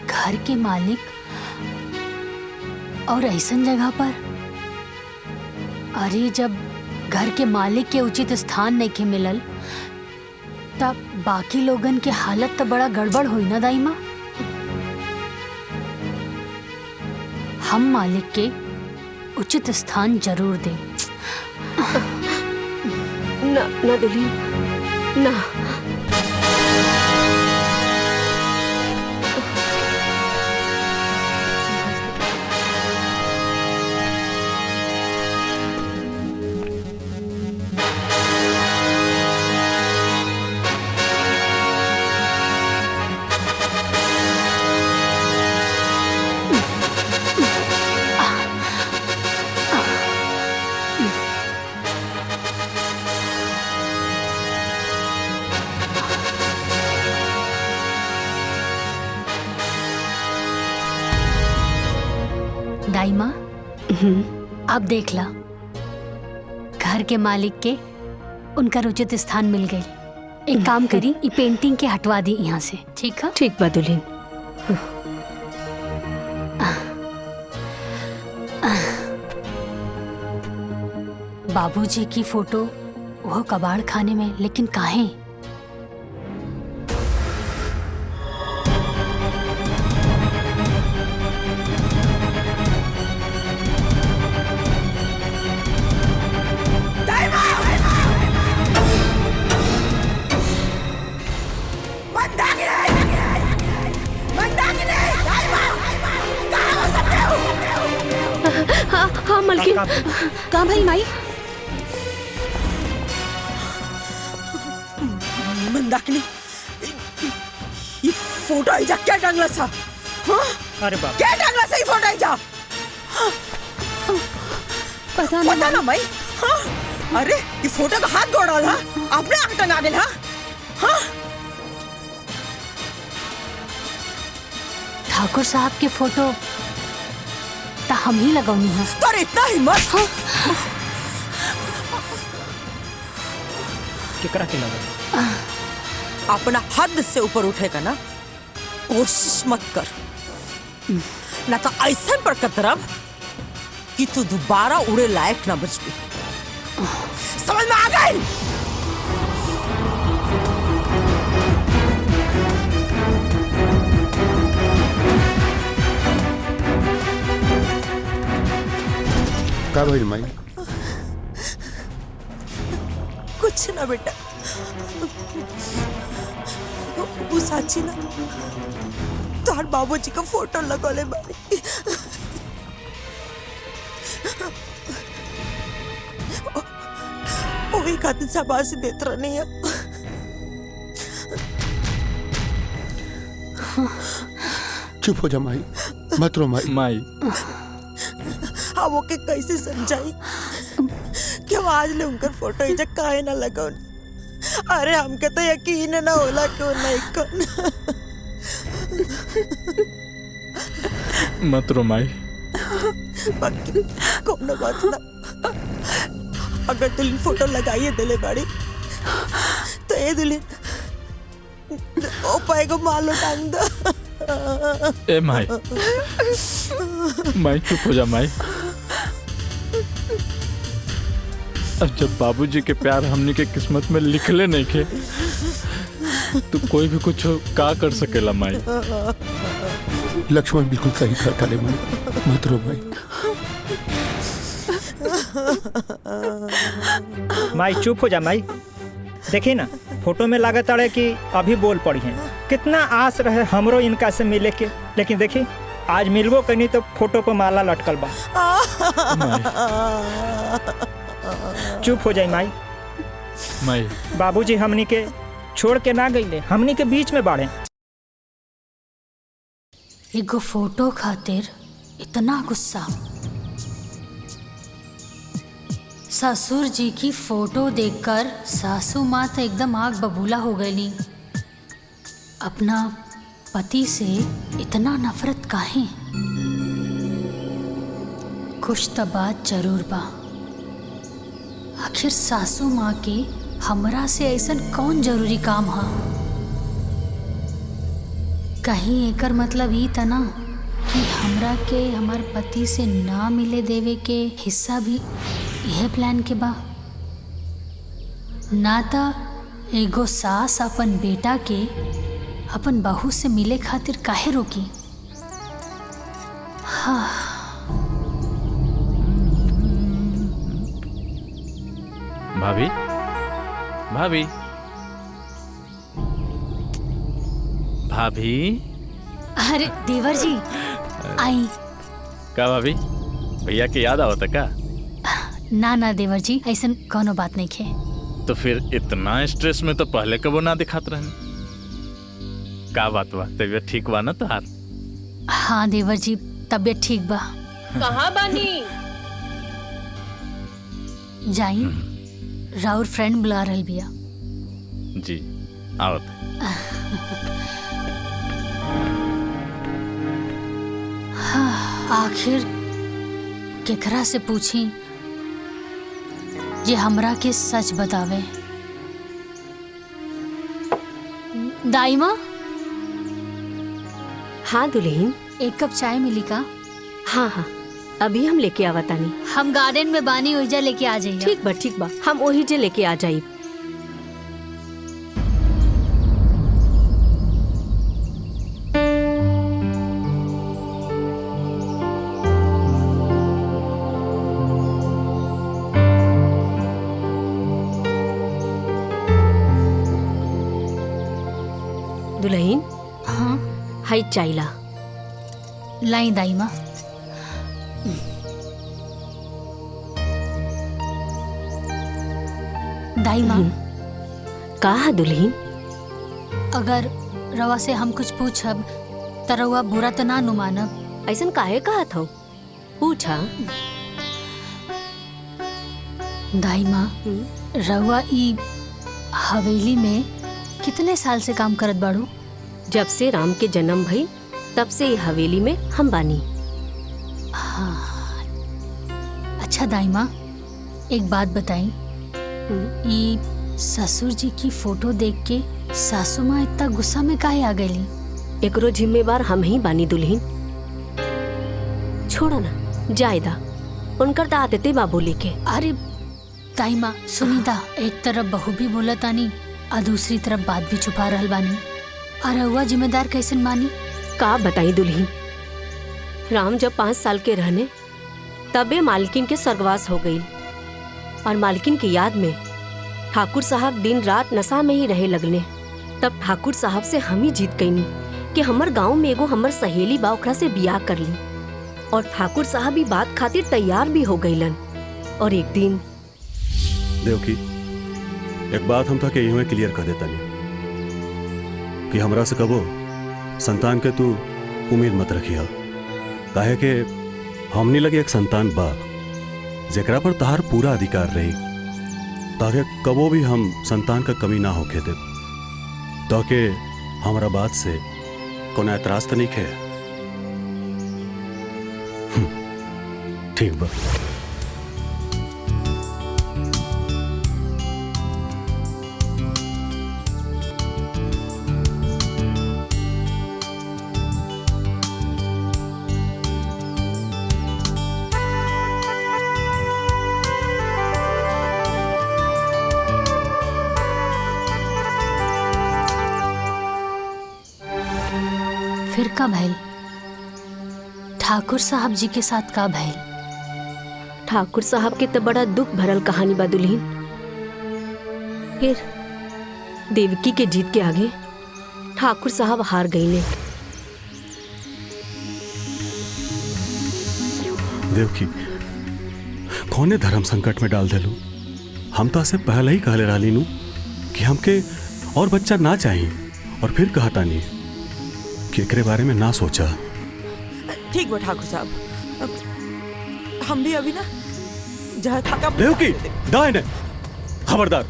घर के मालिक और ऐसन जगह पर? अरे जब घर के मालिक के उचित स्थान नहीं के मिलल तब बाकी लोगन के हालत तो बड़ा गड़बड़ हुई ना दाई माँ। हम मालिक के उचित स्थान जरूर दें। ना ना दुल्हीन ना। आई माँ? अब देख ला, घर के मालिक के उनका उचित स्थान मिल गई। एक काम करी, ये पेंटिंग के हटवा दी यहाँ से, ठीक है? ठीक बा दुल्हन। बाबूजी की फोटो वो कबाड़ खाने में, लेकिन काहे? हाँ मलकिन। कहाँ भाई माई? मंदाकिनी, ये फोटो आई जा क्या टांगला सा? हाँ? अरे बाप, क्या टांगला सा ये फोटो आई जा? पता ना भाई। हाँ? अरे ये फोटो का हाथ गोड़ा था, आपने आगे टंगा दिल। हाँ? हाँ? ठाकुर साहब के फोटो ता हम ही लगौनी है। तो इतना हिम्मत? हाँ? केकरा के लगा? अपना हद से ऊपर उठेगा ना, कोशिश मत कर, ना तो ऐसा पर कतरब कि तू दोबारा उड़े लायक ना बच भी। समझ में आ गई? का भइल माई? कुछ ना बेटा, वो साची ना तार बाबूजी का फोटो लगोले बारी। वही खातिर शाबाशी देत रहनी है। चुप हो जा माई, मत रो माई। माई हम ओके कैसे समझाई कि हम आज ले उनकर फोटो इजा काहे ना लगौन। अरे हमके तो यकीन ना होला कि वो नहीं कौन। मत रो माई। बाकी कौन बात ना, अगर दुल्हन फोटो लगाइए दिले बाड़ी तो ये दुल्हन ओ पाएगो मालो टांग दो। ए माई, माई चुप हो जा माई। अब जब बाबूजी के प्यार हमनी के किस्मत में लिखले नहीं खे, तो कोई भी कुछ का कर सकेला माई। लक्ष्मण बिल्कुल सही कहता रे माई, मत रो माई। माई चुप हो जा माई। देखी ना, फोटो में लागत अड़े कि अभी बोल पड़ी हैं। कितना आस रहे हमरो इनका से मिले के, लेकिन देखी आज मिलबो कहीं तो फोटो पर माला लटकल बा। चुप हो जाई माई। माई बाबूजी हमनी के छोड़ के ना गईले, हमनी के बीच में बाड़े। एगो फोटो खातिर इतना गुस्सा। ससुर जी की फोटो देखकर सासू माँ तो एकदम आग बबूला हो गई। अपना पति से इतना नफरत काहे? कुछ तो बात जरूर बा। आखिर सासू माँ के हमरा से ऐसा कौन जरूरी काम हा? कहीं एकर मतलब ई तना कि हमरा के हमार पति से ना मिले देवे के हिस्सा भी यह प्लान के बा। ना तो एगो सास अपन बेटा के अपन बहू से मिले खातिर काहे रोकी? हाँ, भाभी, भाभी, भाभी। अरे देवर जी आई। का भाभी, भैया के याद आवता का? ना ना देवर जी, ऐसा कोनो बात नहीं खे। तो फिर इतना स्ट्रेस में तो पहले कबो ना दिखात रहने। का बात बा, तबीयत ठीक बा ना तोहार? हाँ देवर जी, तबीयत ठीक बा। कहाँ बानी? जाई, राउर फ्रेंड बुला रहल बिया। जी आवत। हाँ, आखिर केकरा से पूछी जे हमरा के सच बतावे। दाई माँ। हाँ दुल्हन। एक कप चाय मिली का? हाँ हाँ, अभी हम लेके आवतानी। हम गार्डन में बानी, ओहिजा लेके आ जाइए। ठीक बा, हम ओही जे लेके आ जाई। दुल्हन। हाँ। हाई चाइला। लाई दाई माँ। दाई माँ। का दुल्हन? अगर रवा से हम कुछ पूछब त रवा बुरा तो ना नु मानब? ऐसन काहे कहत हो? पूछा। दाई माँ, रवा ई हवेली में कितने साल से काम करत बाड़ू? जब से राम के जन्म भई तब से ये हवेली में हम बानी। हाँ। अच्छा दाई माँ, एक बात बताई, ई ससुर जी की फोटो देख के सासू माँ इतना गुस्सा में काहे आ गईली? एकरो जिम्मेवार हम ही बानी दुल्हन। छोड़ो ना, जायदा उनकर तो आदते बा बोले के। अरे दाई माँ सुनीता, एक तरफ बहू भी बोलतानी और दूसरी तरफ बात भी छुपा रहल बानी। और रउआ जिम्मेदार कैसे मानी? का बताई दुल्हन, राम जब 5 साल के रहने तबे मालकिन के स्वर्गवास हो गई और मालकिन की याद में ठाकुर साहब दिन रात नशा में ही रहे लगने। तब ठाकुर साहब से हम ही जीत गईनी कि हमर गांव में एगो हमर सहेली बा, ओकरा से बियाह कर ली। और ठाकुर साहब भी बात खातिर तैयार भी हो गईलन। और एक दिन देवकी, एक बात हम था कि यही में क्लियर कर देता नहीं कि हमरा से कबो संतान के तू उम्मीद मत रखिया। काहे के हमनी लगे एक संतान बा जेकरा पर तहार पूरा अधिकार रही, ताकि कबो भी हम संतान का कमी ना होके दे। ताकि हमारा बात से कोना एतराज तो नहीं खे? ठीक बा। फिर का भइल? ठाकुर साहब जी के साथ का भइल? ठाकुर साहब के तो बड़ा दुख भरल कहानी बा दुल्हन। फिर देवकी के जीत के आगे ठाकुर साहब हार गईले। देवकी, कौने धर्म संकट में डाल देलू? हम तो से पहले ही कहले रहली नु कि हमके और बच्चा ना चाहिए, और फिर कहता नहीं कि एकरे बारे में ना सोचा। ठीक बा ठाकुर साहब, हम भी अभी ना जहाँ था का। देवकी, दाई ने खबरदार,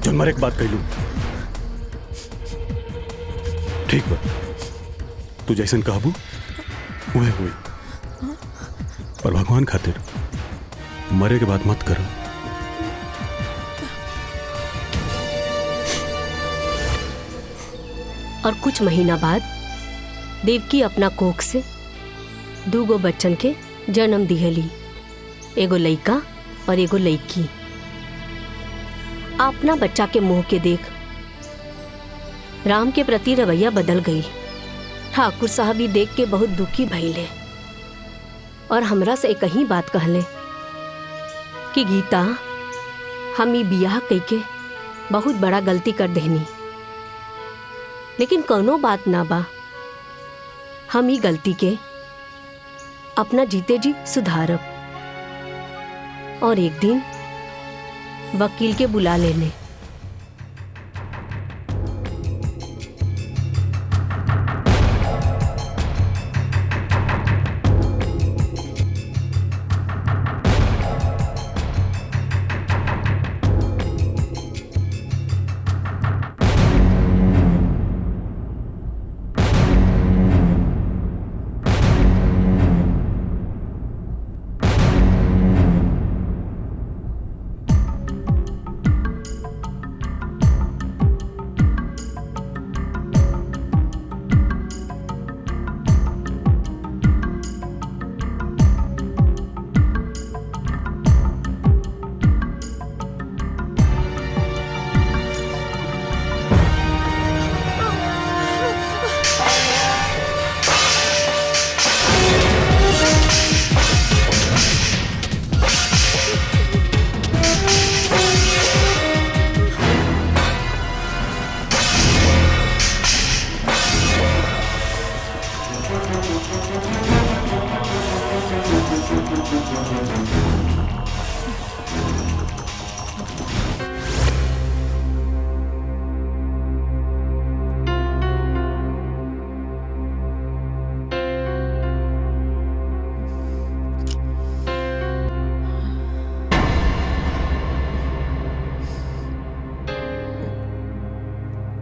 जोन मरे एक बात कहलू। ठीक बा, तू जैसन कहबू उहे हुई, पर भगवान खातिर मरे के बाद मत करो। और कुछ महीना बाद देवकी अपना कोख से 2 गो बच्चन के जन्म दिहली, एगो लइका और एगो लइकी। अपना बच्चा के मुंह के देख राम के प्रति रवैया बदल गई। ठाकुर साहब भी देख के बहुत दुखी भइले और हमरा से एक ही बात कहले कि गीता, हम ई बियाह कइके बहुत बड़ा गलती कर देनी, लेकिन कोनो बात ना बा, हम ई गलती के अपना जीते जी सुधारब। और एक दिन वकील के बुला लेने।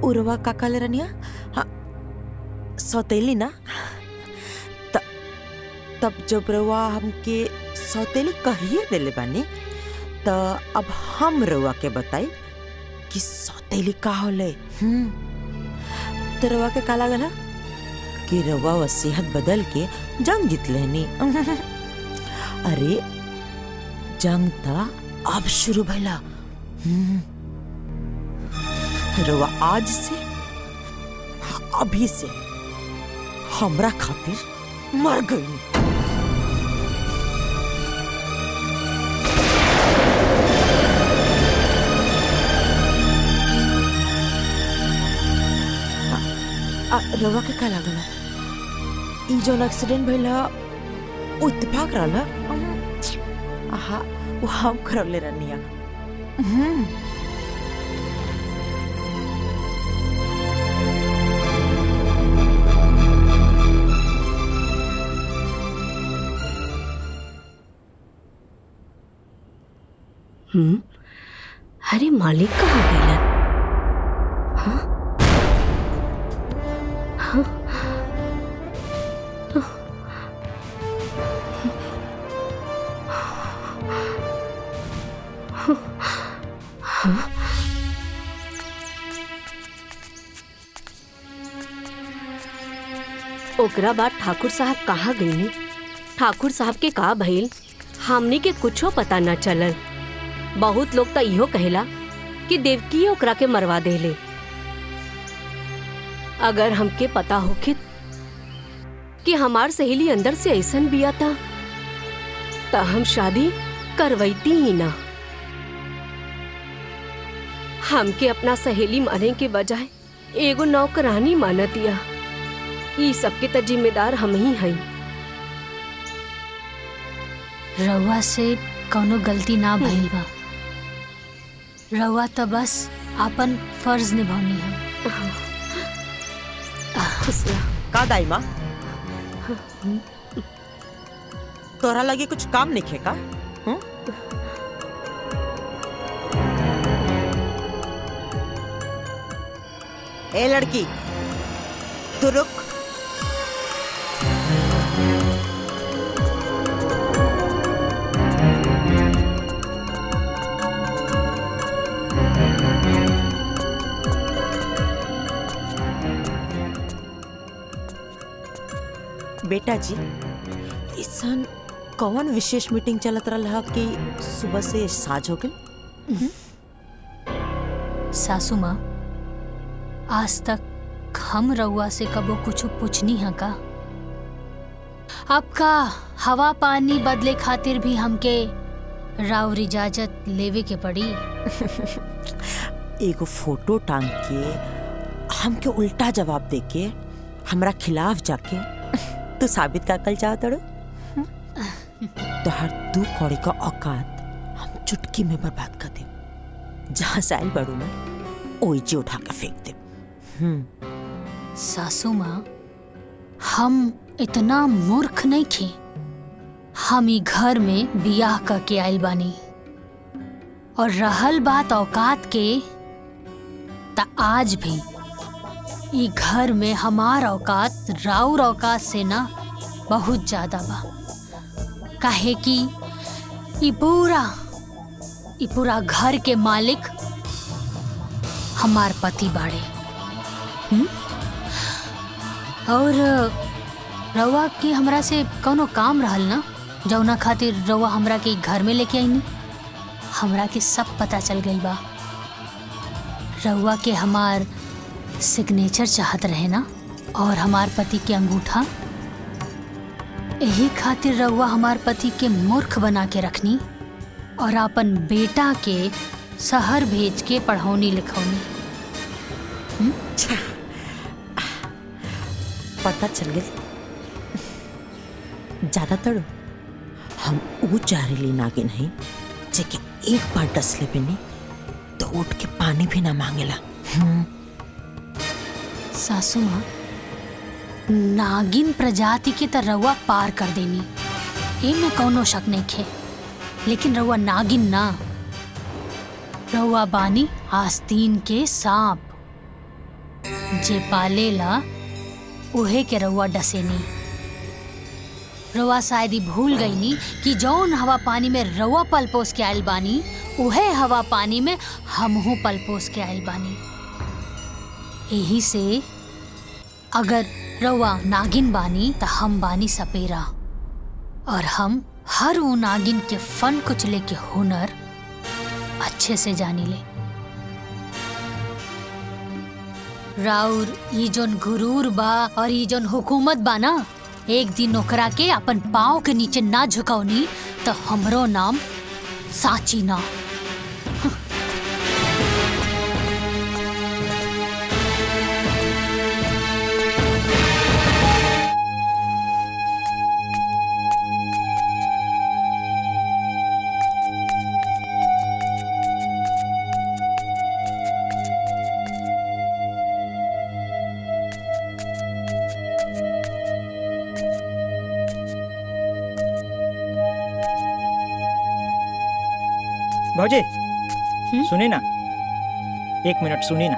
उर्वा काका ले रनिया हाँ सौतेली ना तब जब रवा हमके सौतेली कहिए देले बानी तो अब हम रवा के बताई कि सौतेली का होले। तो रवा के का लागल कि रवा वसीयत बदल के जंग जीत लेनी। अरे जंग था अब शुरू भइला। रवा आज से अभी से हमरा खातिर मर गई। रवा के का लागल ई जो एक्सीडेंट भइला वो इत्तेफाक रहला। आहा वो हम करवले रहनिया। अरे मालिक कहाँ गए? हाँ? हाँ? हाँ? ओकरा बाद ठाकुर साहब कहाँ गईनी? ठाकुर साहब के का भइल हमनी के कुछो पता न चलल। बहुत लोग तो इहो कहेला कि देवकी ओकरा के मरवा देले। अगर हमके पता होखित कि हमार सहेली अंदर से ऐसन बिया था तो हम शादी करवैती ही ना। हमके अपना सहेली माने के बजाय एगो नौकरानी माना दिया। ई सबके तो जिम्मेदार हम ही हई। रउआ से कौनो गलती ना भइल बा। रउआ तो बस अपन फर्ज निभानी है। का दाई माँ तोरा लगे कुछ काम नहीं खे का? ए लड़की तू रुक। बेटा जी इसन कौन विशेष मीटिंग चलत रहा कि सुबह से साँझ हो गई? सासू माँ आज तक हम रउआ से कबो कुछ पूछनी है का? आपका हवा पानी बदले खातिर भी हमके राउर इजाजत लेवे के पड़ी। एगो फोटो टांग के हमके उल्टा जवाब दे के हमरा खिलाफ जाके तू साबित का कल चाहत अड़ो। तो हर दू कौड़ी का औकात हम चुटकी में बर्बाद कर दे। जहाँ से आयल बड़ू ना ओई जी उठा के फेंक दे। सासू माँ हम इतना मूर्ख नहीं थे। हम ही घर में बियाह करके आयल बानी और रहल बात औकात के ता आज भी ई घर में हमार औकात राउर औकात से ना बहुत ज्यादा बा। काहे कि ई पूरा घर के मालिक हमार पति बाड़े। और रउआ के हमरा से कौनो काम रहल ना जौना खातिर रउआ हमरा के घर में लेके आईनी। हमरा के सब पता चल गई बा। रउआ के हमार सिग्नेचर चाहत रहे ना और हमार पति के अंगूठा। यही खातिर रउआ हमार पति के मूर्ख बना के रखनी और अपन बेटा के शहर भेज के पढ़ौनी लिखौनी। पता चल गई। ज्यादातर हम वो जहरीली नागिन है जेके एक बार डसले पे नहीं तो उठ के पानी भी ना मांगेला। सासू माँ नागिन प्रजाति के त रउआ पार कर देनी, एमे कौनो शक नहीं खे। लेकिन रउआ नागिन ना, रउआ बानी आस्तीन के सांप। जे पालेला उहे के रउआ डसेनी। रउआ शायद ही भूल गईनी कि जौन हवा पानी में रउआ पल पोस के आयल बानी उहे हवा पानी में हमहू पल पोस के आयल बानी। यही से अगर रउआ नागिन बानी त हम बानी सपेरा, और हम हर वो नागिन के फन कुचले के हुनर अच्छे से जानी ले। राउर ई जोन गुरूर बा और ई जोन हुकूमत बा ना, एक दिन ओकरा के अपन पाँव के नीचे ना झुकावनी तो हमरो नाम साची ना। भौजी सुनी ना, 1 मिनट सुनी ना।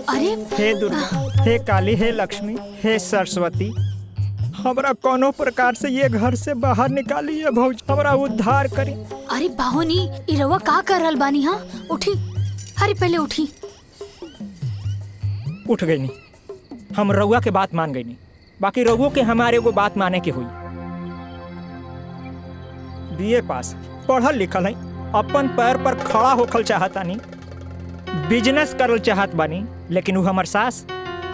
अरे हे दुर्गा, हे काली, हे लक्ष्मी, हे सरस्वती, हमरा कोनो प्रकार से ये घर से बाहर निकालिए भौजी, हमरा उद्धार करी। अरे बाहुनी, ई रउआ का कर रहल बानी? हाँ उठी, अरे पहले उठी। उठ गई नहीं, हम रउआ के बात मान गई नहीं, बाकी रउओ के हमारे को बात माने के हुई। बीए पास, पढ़ल लिखल है, अपन पैर पर खड़ा होखल चाहता नहीं, बिजनेस करल चाहत बानी, लेकिन वो हमार सास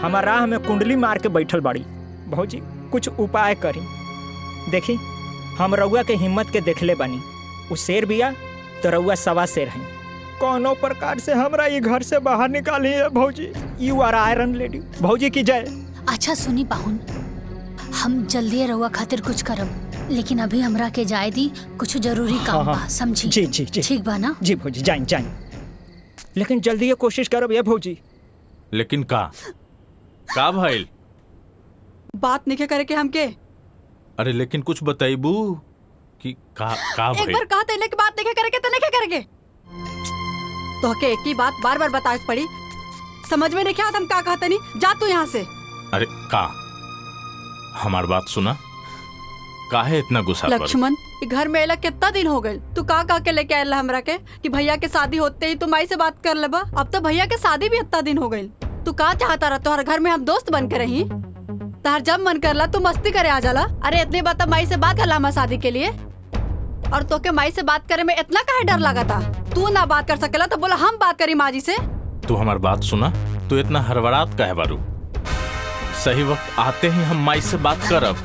हमार राह में कुंडली मार के बैठल बाड़ी। भौजी कुछ उपाय करी। देखी हम रउआ के हिम्मत के देखले बानी, वो शेर बिया तो रउआ सवा शेर है। कोनो प्रकार से हमरा ये घर से बाहर निकाली है भौजी। You are iron lady. भौजी की जय। अच्छा सुनी पाहुन, हम जल्दी रउआ खातिर कुछ करब, लेकिन अभी हमरा के जाए दी, कुछ जरूरी काम बा, समझी? जी जी जी ठीक बा ना? जी भौजी, जाइन जाइन, लेकिन जल्दी ये कोशिश करब ये भौजी। लेकिन का भइल? बात नहीं करे के हमके। अरे लेकिन कुछ बताइबू कि का एक भइल? बार कहा तेने की बात नहीं करे के तो नहीं करे के। तो के एक ही बात बार बार बताए पड़ी, समझ में नहीं क्या हम का कहते नहीं। जा तू यहाँ से। अरे का हमार बात सुना, काहे इतना गुस्सा? लक्ष्मण, घर में अला कितना दिन हो गए, तू का के लेके आयल हमरा के कि भैया के शादी होते ही तुम माई से बात कर लेबा। अब तो भैया के शादी भी इतना दिन हो गई, तू का चाहता रहा तोहर घर में हम दोस्त बन के रही? तार जब मन करला तू मस्ती करे आ जाला। अरे इतनी बात माई से बात करला शादी के लिए, और तो के माई से बात करे में इतना काहे डर लगा था? तू ना बात कर सकेला तो बोला हम बात करी माँ जी से। तू हमार बात सुना, तू इतना हड़बड़ात काहे बारू? सही वक्त आते ही हम माई से बात करब।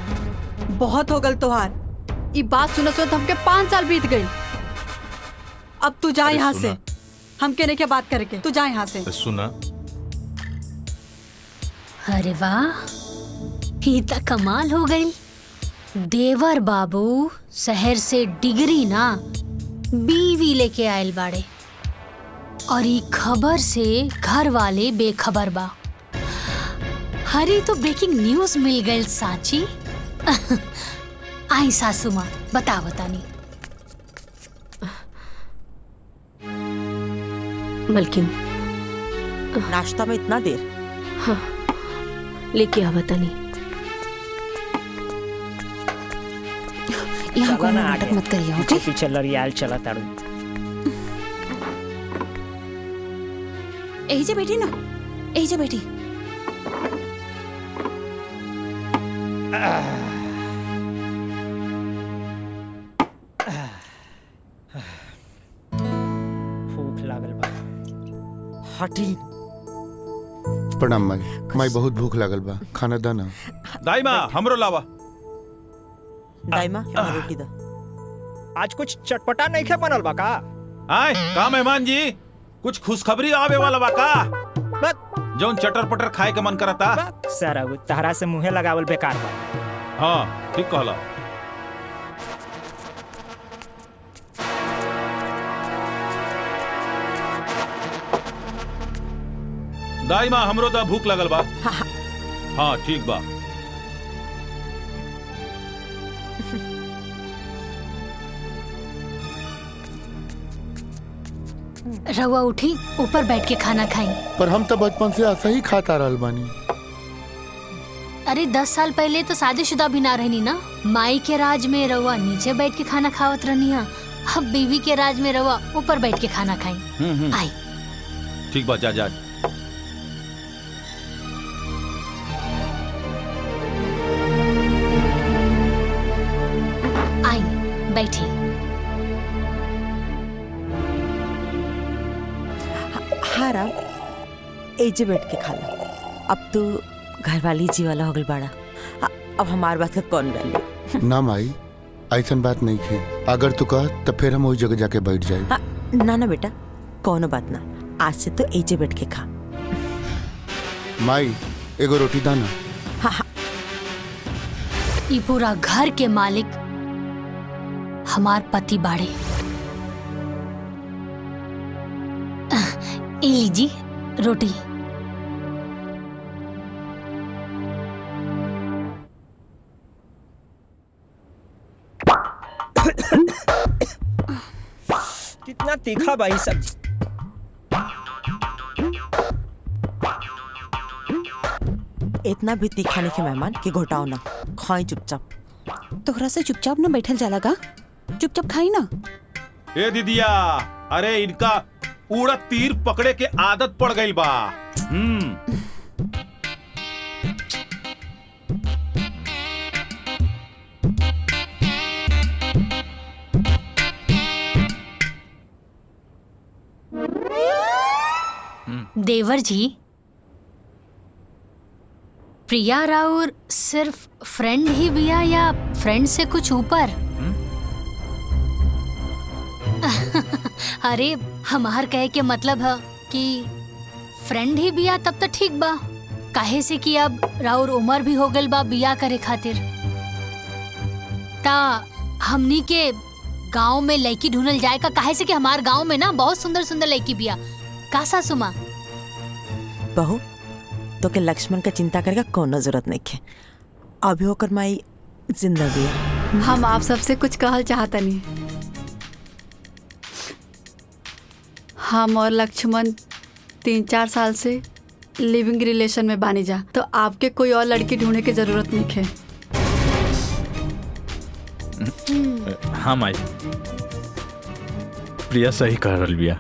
बहुत हो गल तोहार, ये बात सुनो सुनो हमके 5 साल बीत गई। अब तू जा यहाँ से, हमके नहीं क्या बात करके, तू जा यहाँ से। सुना, अरे वाह, ये तो कमाल हो गई। देवर बाबू शहर से डिग्री ना बीवी लेके आयल बाड़े, और ये खबर से घर वाले बेखबर बा। हरी तो ब्रेकिंग न्यूज मिल गई साची। आई सासू माँ, बतानी। मलकिन, नाश्ता में इतना देर? हाँ, लेके आ बतानी। यहाँ को नाटक मत करिए, ओके? पीछे लड़ियाल चला तारू। यही से बैठी ना, यही से बैठी। भूख लागल बा। हटी। प्रणाम माई, माई बहुत भूख लागल बा, खाना दा ना। दाई माँ हमरो लावा। दाई माँ रोटी दा। आज कुछ चटपटा नहीं खे बनल बा का? आए का मेहमान जी, कुछ खुशखबरी आवे वाला बा का? जौन चटर पटर खाए के मन करता। सारा तहरा से मुँहे लगावल बेकार बा। हाँ ठीक कहला। दाई माँ हमरो दा भूख लगल बा। हाँ ठीक बा। रउआ उठी, ऊपर बैठ के खाना खाई। पर हम तो बचपन से ऐसा ही खाता रहल बानी। अरे 10 साल पहले तो शादीशुदा भी ना रहनी ना। माई के राज में रउआ नीचे बैठ के खाना खावत रहनी है, अब बीवी के राज में रउआ ऊपर बैठ के खाना खाई। आई ठीक बात, जा जा। आई बैठी। हाँ राम, एजे बैठ के खा ला। अब तू घरवाली जी वाला हो गल बाड़ा, अब हमार बात का कौन वैल्यू? ना माई, ऐसन बात नहीं है। अगर तू कह तो फिर हम वही जगह जाके बैठ जाए। ना ना बेटा, कौनो बात ना, आज से तो एजे बैठ के खा। माई एगो रोटी दाना। हाँ हाँ। ये पूरा घर के मालिक हमार पति बाड़े। ए लीजी रोटी। कितना तीखा भाई सब्जी। इतना भी तीखा नहीं के मेहमान कि घोटाओ ना, खाई चुपचाप। तोहरा से चुपचाप ना बैठल जाला का, चुपचाप खाई ना। ए दीदिया, अरे इनका उड़द तीर पकड़े के आदत पड़ गई बा। देवर जी, प्रिया राउर सिर्फ फ्रेंड ही बिया या फ्रेंड से कुछ ऊपर? अरे हमार कहे के मतलब है कि फ्रेंड ही बिया तब तो ठीक बा, काहे से कि अब राउर उम्र भी हो गल बा बिया करे खातिर। ता हमनी के गांव में लड़की ढूंढल जाए का, काहे से कि हमार गांव में ना बहुत सुंदर सुंदर लड़की बिया। का सासू माँ? बहू तो के लक्ष्मण का चिंता करेगा कोनो जरूरत नहीं है, अभी होकर माई जिंदा भी है। हम आप सबसे कुछ कहल चाहता नहीं। हम और लक्ष्मण 3-4 साल से लिविंग रिलेशन में बानी जा, तो आपके कोई और लड़की ढूंढने की जरूरत नहीं है। हाँ माई, प्रिया सही कह रही बिया।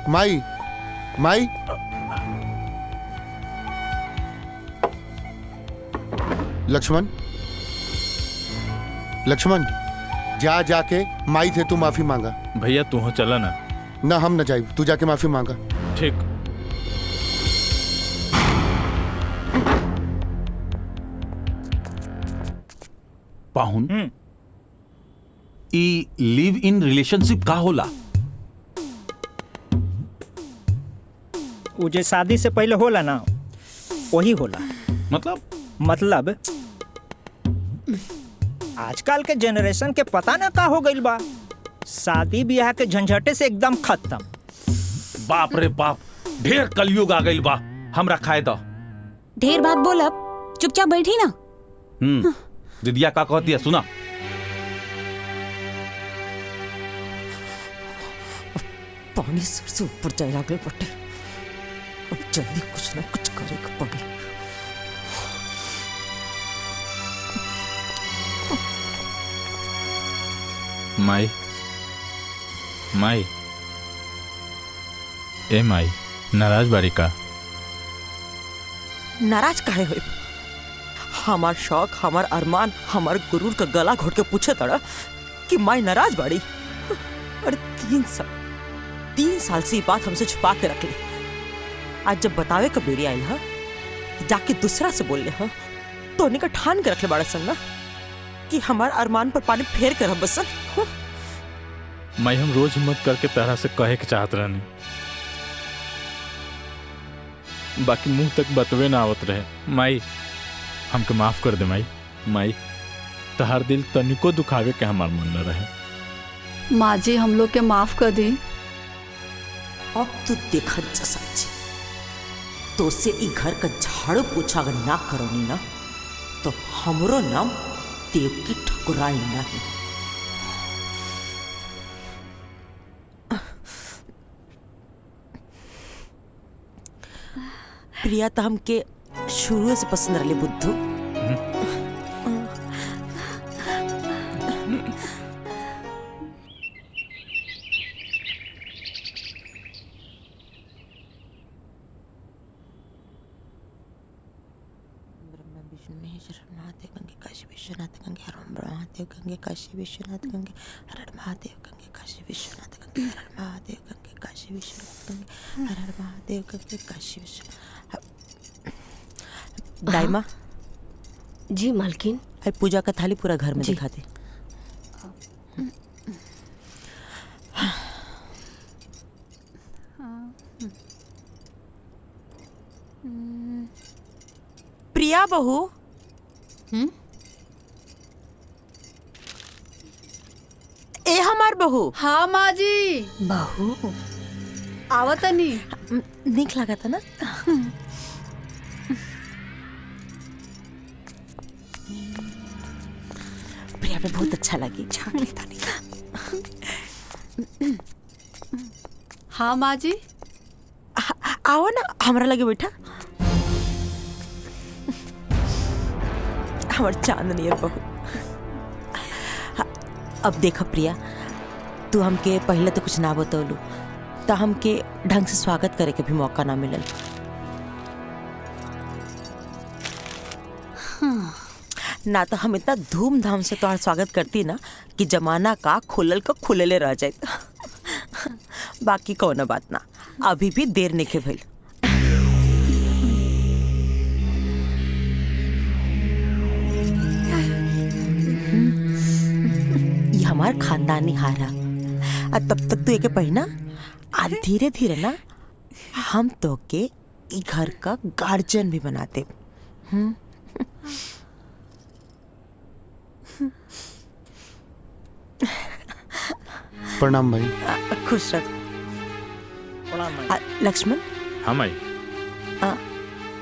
माई माई लक्ष्मण लक्ष्मण, जा जाके माई से तू माफी मांगा। भैया तू हो चला ना। ना हम न जाए, तू जाके माफी मांगा। ठीक। पाहुन, ई लिव इन रिलेशनशिप का होला? वो जो शादी से पहले होला ना, वही होला। मतलब आजकल के जनरेशन के पता ना का हो गइल बा, शादी ब्याह के झंझटे से एकदम खत्म। बाप रे बाप, ढेर कलयुग आ गइल बा। हमरा खाए दो। ढेर बात बोल, अब चुपचाप बैठी ना। दीदिया का कहती है सुना। पानी सर से ऊपर जाए लागल बटे, अब जल्दी कुछ ना कुछ करेगा पड़ी। माई माई, ए माई, नाराज बारी का? नाराज काहे होई? हमार शौक, हमार अरमान, हमार गुरूर का गला घोट के पूछे तड़ा कि माई नाराज बाड़ी। अरे 3 साल से ये बात हमसे छुपा के रख ली। आज जब बतावे का बेरी आई है, जाके दूसरा से बोल ले हा, तो उन्हीं का ठान के रख ले बड़ा संग कि हमार अरमान पर पानी फेर कर हम बसन। माई हम रोज हिम्मत करके तरह से कहे के चाहत रहनी, बाकी मुंह तक बतवे ना आवत रहे। माई हमके माफ कर दे माई। माई तहार दिल तनिको दुखावे के हमार मन न रहे। माँ जी हम लोग के माफ कर दी। अब तू देखा जा सच्ची, तो से ई घर का झाड़ू पोछा अगर ना करोनी ना, तो हमरो नाम देवकी ठकुराई नहीं। प्रिया तो हमके शुरू से पसंद रही बुद्धू। विश्वनाथ गंगे हर महादेव गंगे काशी विश्वनाथ गंगे हर महादेव गंगे काशी विश्वनाथ गंगे हर महादेव गंगे काशी विश्वनाथ गंगे हर महादेव गंगे काशी विश्वनाथ। दाइमा जी मालकिन। आई पूजा का थाली पूरा घर में दिखा दे। प्रिया बहू। ए हमार बहू। हाँ माँ जी। बहू आवतनी। निक लगा था ना। प्रिया पे बहुत अच्छा लगी। हाँ माँ जी। आओ ना हमारा लगे बैठा। हमार चांदनी है बहू। अब देखो प्रिया, तू हमके पहले तो कुछ ना बतौलू तो हमके ढंग से स्वागत करे के भी मौका ना मिलल। ना तो हम इतना धूमधाम से तुम्हारा स्वागत करती ना कि जमाना का खुलल का खुलले रह जाए। बाकी कौन बात ना, अभी भी देर नहीं भइल। हमार खानदानी हारा। तब तक तू एक पढ़ना और धीरे धीरे ना हम तो के घर का गार्जियन भी बनाते। प्रणाम भाई। खुश रख। लक्ष्मण। हाँ माई।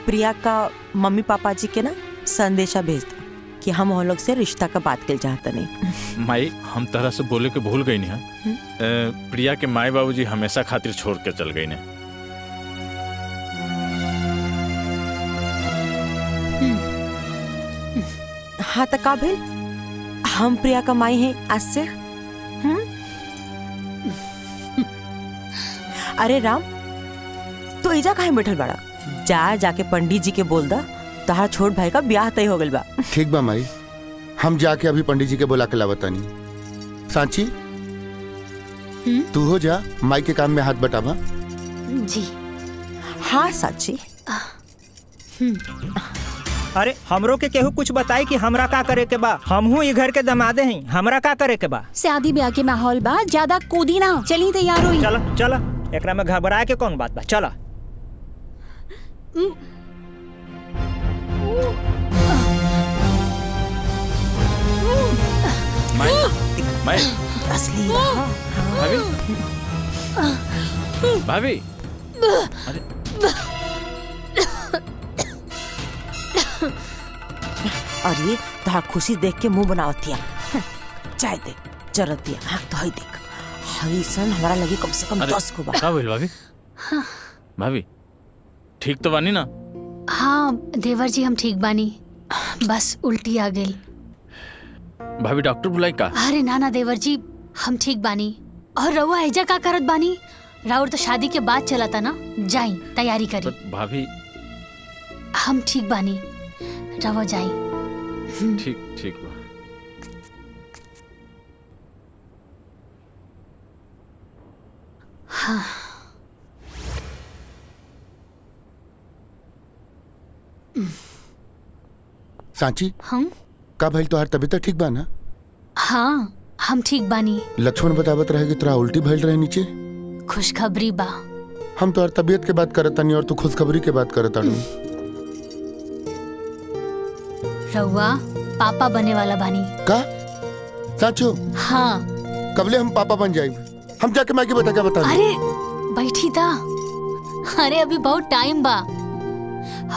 प्रिया का मम्मी पापा जी के ना संदेशा भेज दो कि हम वो लोग से रिश्ता का बात कर चाहता नहीं। माई हम तरह से बोले के भूल गई नहीं। प्रिया के माई बाबूजी हमेशा खातिर छोड़ के चल गई ने। हाँ तो का भेल, हम प्रिया का माई हैं आज से। अरे राम, तो इजा काहे बैठल बड़ा? जाके पंडित जी के बोल दा तहार छोट भाई का ब्याह तय हो गइल बा। ठीक बा माई, हम जाके अभी पंडित जी के बुला के लावतानी। सांची तू हो जा, माई के काम में हाथ बटावा। जी हाँ सांची। अरे हमरो के केहू कुछ बताई कि हमरा का करे के बा। हमहू ये घर के दमादे हैं, हमरा का करे के बा। शादी ब्याह के माहौल बा, ज्यादा कूदी ना। चली तैयार हुई। चला चला, एकरा में घबराए के कौन बात बा। चला। माई असली भाभी भाभी। अरे और ये तोहार खुशी देख के मुंह बनावती है। चाय दे जरूरत दिया। हाँ तो ही देख, हरी सन हमारा लगी कम से कम 10 को बात। का बोल भाभी? भाभी ठीक तो बानी ना? हाँ देवर जी हम ठीक बानी, बस उल्टी आ गई। भाभी डॉक्टर बुलाई का? अरे ना देवर जी हम ठीक बानी। और रउआ एजा का करत बानी? राउर तो शादी के बाद चला था ना, जाई तैयारी करी। भाभी हम ठीक बानी, रउआ जाई। ठीक ठीक बा। हाँ। सांची हम का भइल, तोहार तबीयत ठीक बा ना? हाँ हम ठीक बानी। लक्ष्मण बतावत रहे कि तोरा उल्टी भइल रहे नीचे। खुशखबरी बा। हम तोहार तबीयत के बात करत तानी और तू खुशखबरी के बात करत तानी। रउआ पापा बने वाला बानी का? साचो? हाँ। कबले हम पापा बन जाए? हम जाके माँ के बता क्या बता। अरे बैठी था। अरे अभी बहुत टाइम बा,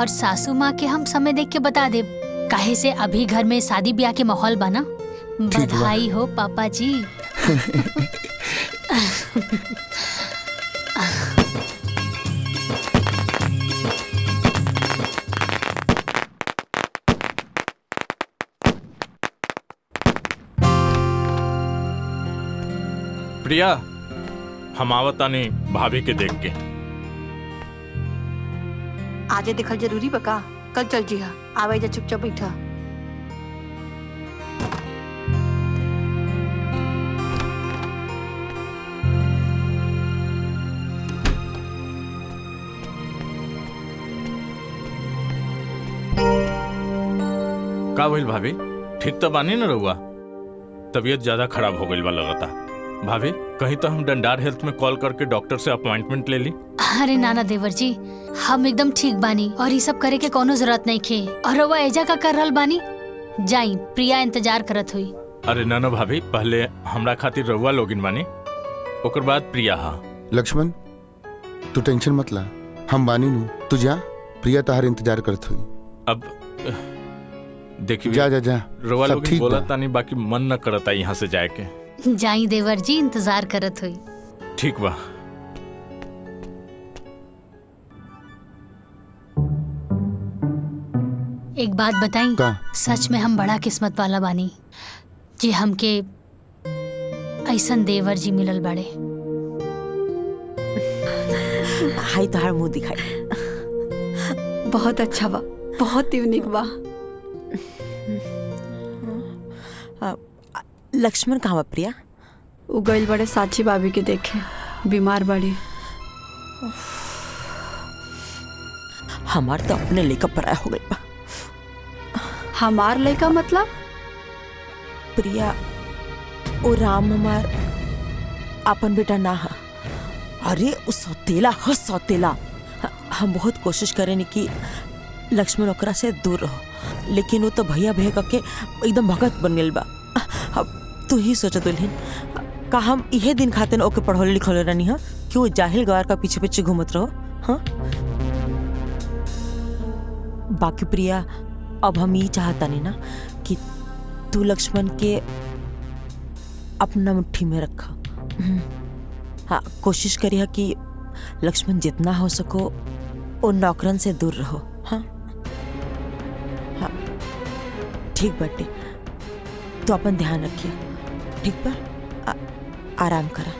और सासू माँ के हम समय देख के बता दे। काहे से अभी घर में शादी ब्याह के माहौल बना। बधाई हो पापा जी। प्रिया, हम आवतानी भाभी के देख के। आजे देखल जरूरी बका, कल चल जी हा। आवे जा चुपचाप बैठा। का भइल भाभी? ठीक तो बानी न रहुआ? तबीयत ज्यादा खराब हो गई बा लगता। भाभी कहीं तो हम डंडार हेल्थ में कॉल करके डॉक्टर से अपॉइंटमेंट ले ली। अरे नाना देवर जी, हम एकदम ठीक बानी और ये सब करे के कोनो जरूरत नहीं खे। और रउआ एजा का कर रहल बानी? जाई, प्रिया इंतजार करत हुई। अरे ना भाभी, पहले हमरा खातिर रहुआ लोगिन बानी, ओकर बाद प्रिया। हा लक्ष्मण, तू टेंशन मत ला, हम बानी नु। तू जा, प्रिया तहार इंतजार करत हुई। अब देखिए, जा जा जा, रउआ सब लोगिन ठीक बोला बा। तानी, बाकी मन न करता यहाँ से जाए के। जाई देवर जी, इंतजार करत हुई। ठीक बा। एक बात बताई, सच में हम बड़ा किस्मत वाला बानी जी, हमके ऐसन देवर जी मिलल बड़े। हाय तोहार मुंह दिखाई। बहुत अच्छा बा, बहुत यूनिक बा। लक्ष्मण कहाँ बा प्रिया? उ गइल बड़े साची भाभी के देखे, बीमार बड़ी। हमार तो अपने लेकर पराया हो गई बा। हमार लड़का मतलब? प्रिया, ओ राम हमार अपन बेटा ना हा। अरे उ सौतेला ह, सौतेला। हम बहुत कोशिश करेनी कि लक्ष्मण ओकरा से दूर रहो, लेकिन वो तो भैया भैया करके एकदम भगत बन गइल बा। अब तू ही सोच दुल्हन, का हम इहे दिन खातिर ओके पढ़ौले लिखौले रहनी हा कि वो जाहिल गवार का पीछे पीछे घूमत रहो? हाँ, बाकी प्रिया, अब हम ये चाहता नहीं ना कि तू लक्ष्मण के अपना मुट्ठी में रखा। हाँ, कोशिश करिए कि लक्ष्मण जितना हो सको वो नौकरन से दूर रहो। हाँ हाँ, ठीक बाटे, तो अपन ध्यान रखिए। ठीक बा, आराम करा।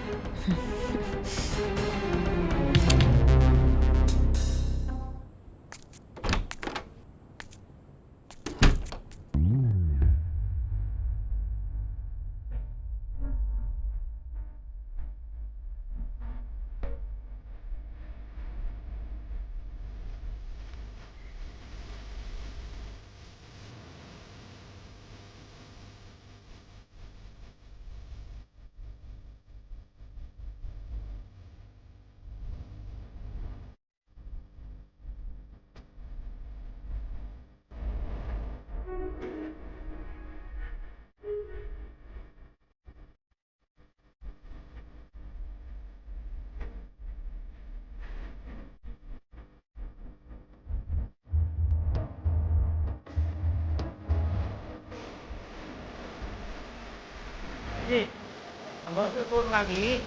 लागली।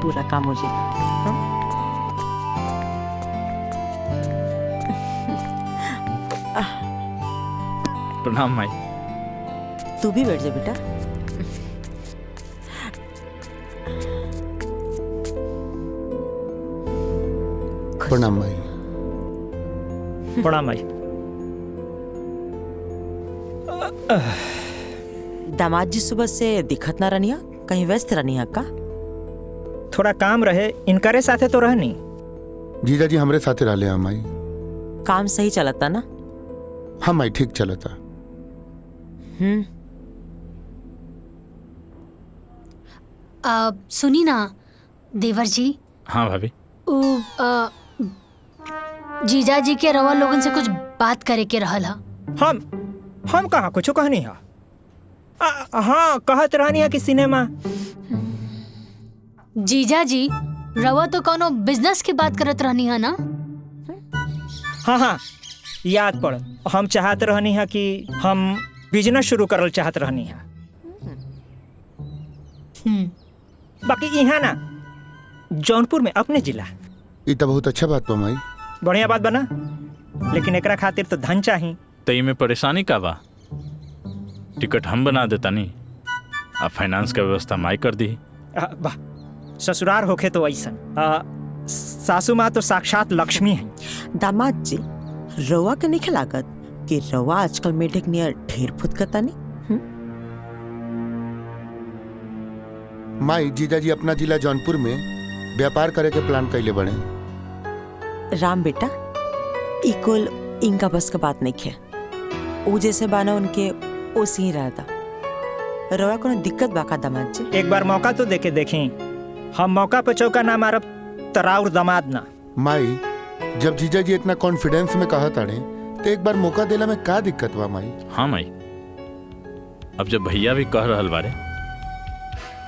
पूरा काम हो जाए। प्रणाम माई। तू भी बैठ जा बेटा। प्रणाम माई। प्रणाम माई। दामाद जी सुबह से दिखत ना रहनी, कहीं व्यस्त रहनी है का? थोड़ा काम रहे, इनकरे साथे तो रहनी। जीजा जी हमरे साथे रहले हैं माई। काम सही चलता ना? हाँ माई ठीक चलता। सुनी ना देवर जी। हाँ भाभी। जीजा जी के रवा लोगन से कुछ बात करे के रहल हा। हम कहाँ कुछ कहनी है। हाँ कहत रहनी है कि सिनेमा। जीजा जी रवा तो कोनो बिजनेस की बात करत रहनी है ना? हाँ याद पड़। हम चाहत रहनी है कि हम बिजनेस शुरू करल चाहत रहनी है। बाकी यहाँ ना जौनपुर में अपने जिला। ये तो बहुत अच्छा बात बा माई। बढ़िया बात बना, लेकिन एकरा खातिर तो धन चाहिए। तई में परेशानी का बा? टिकट हम बना देता नहीं, अब फाइनेंस का व्यवस्था माई कर दी। वाह, ससुरार होके तो ऐसा। सासू माँ तो साक्षात लक्ष्मी है। दामाद जी रवा के नहीं लागत कि रवा आजकल मेढक नियर ढेर फुदकता नहीं? माई जीजा जी अपना जिला जौनपुर में व्यापार करे के प्लान कैले बने। राम बेटा इकुल इनका बस का बात नहीं है। वो जैसे बाना उनके ओसी ही रहता। रवा को दिक्कत बाका दामाद जी? एक बार मौका तो देके देखें। हम मौका पे चौका ना मारब तराउर दामाद ना। माई जब जीजा जी इतना कॉन्फिडेंस में कहा ताड़े तो एक बार मौका देला में का दिक्कत बा माई? हाँ माई, अब जब भैया भी कह रहल बारे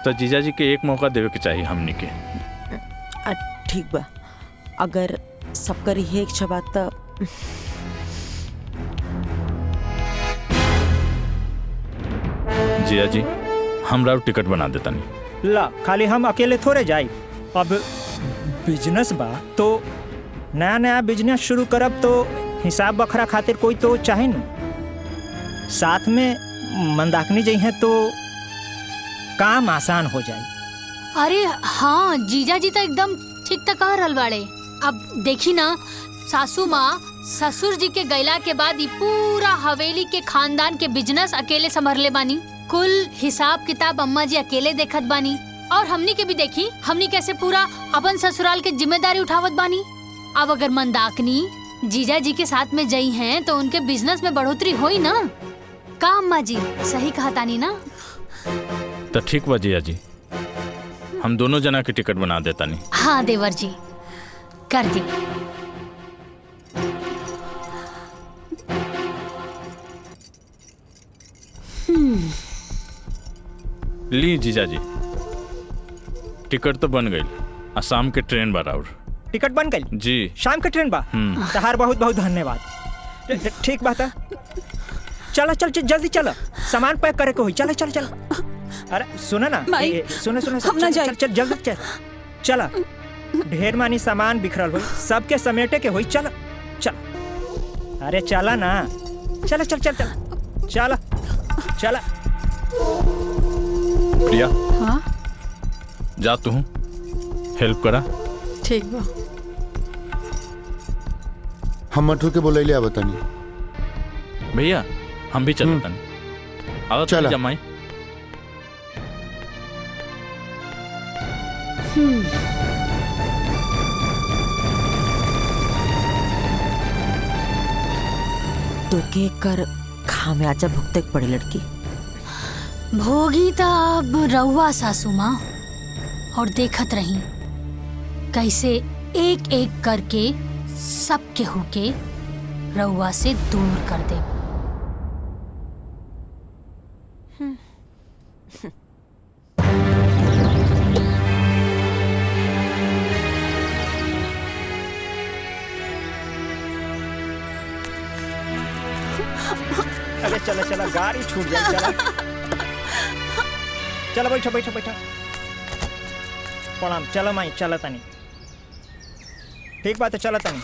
तो जीजा जी के एक मौका देवे के चाहिए हमनी के। ठीक बा, अगर सबका रही इच्छा बात तो जीजा जी हमरा टिकट बना देता नहीं। ला खाली हम अकेले थोड़े जाए। अब बिजनेस बा तो नया नया बिजनेस शुरू करब तो हिसाब बखरा खातिर कोई तो चाहे न। साथ में मंदाकिनी जी हैं तो काम आसान हो जाए। अरे हाँ जीजा जी तो एकदम ठीक तक कह रहल बाड़े। अब देखी ना सासू माँ ससुर जी के गैला के बाद ये पूरा हवेली के खानदान के बिजनेस अकेले संभरले बानी। कुल हिसाब किताब अम्मा जी अकेले देखत बानी और हमनी के भी देखी हमनी कैसे पूरा अपन ससुराल के जिम्मेदारी उठावत बानी। अब अगर मंदाकिनी जीजा जी के साथ में जई हैं तो उनके बिजनेस में बढ़ोतरी होई ना। का अम्मा जी सही कहा तानी ना? तो ठीक बा जीजा जी, हम दोनों जना की टिकट बना देता नहीं। हाँ देवर जी कर दी। ली जीजा जी टिकट तो बन गई। शाम के ट्रेन बा और टिकट बन गई जी। शाम के ट्रेन बा। तहार बहुत बहुत धन्यवाद। ठीक बात है। चलो चल जल्दी चलो, सामान पैक करे को हुई। चलो चलो चलो। अरे सुनो ना, सुनो सुनो चल चल जल्दी चल। चला ढेर मानी सामान बिखरल हुई, सबके समेटे के हुई। चलो चल। अरे चला ना, चलो चल चल चल चला चला। प्रिया हाँ जा तू हेल्प करा। ठीक बा। हम मठू के बोले ले बतानी। भैया हम भी चलता नहीं। अब चला जमाई। तो के कर खामियाजा भुगते पड़ी लड़की। भोगी तो अब रहुआ सासू माँ, और देखत रही कैसे एक एक करके सब केहू के रहुआ से दूर कर दे। अरे चलो चलो गाड़ी छूट जाए। चलो चलो बैठो बैठो बैठो। प्रणाम। चलो माई चलो तनी। ठीक बात है, चलो तनी।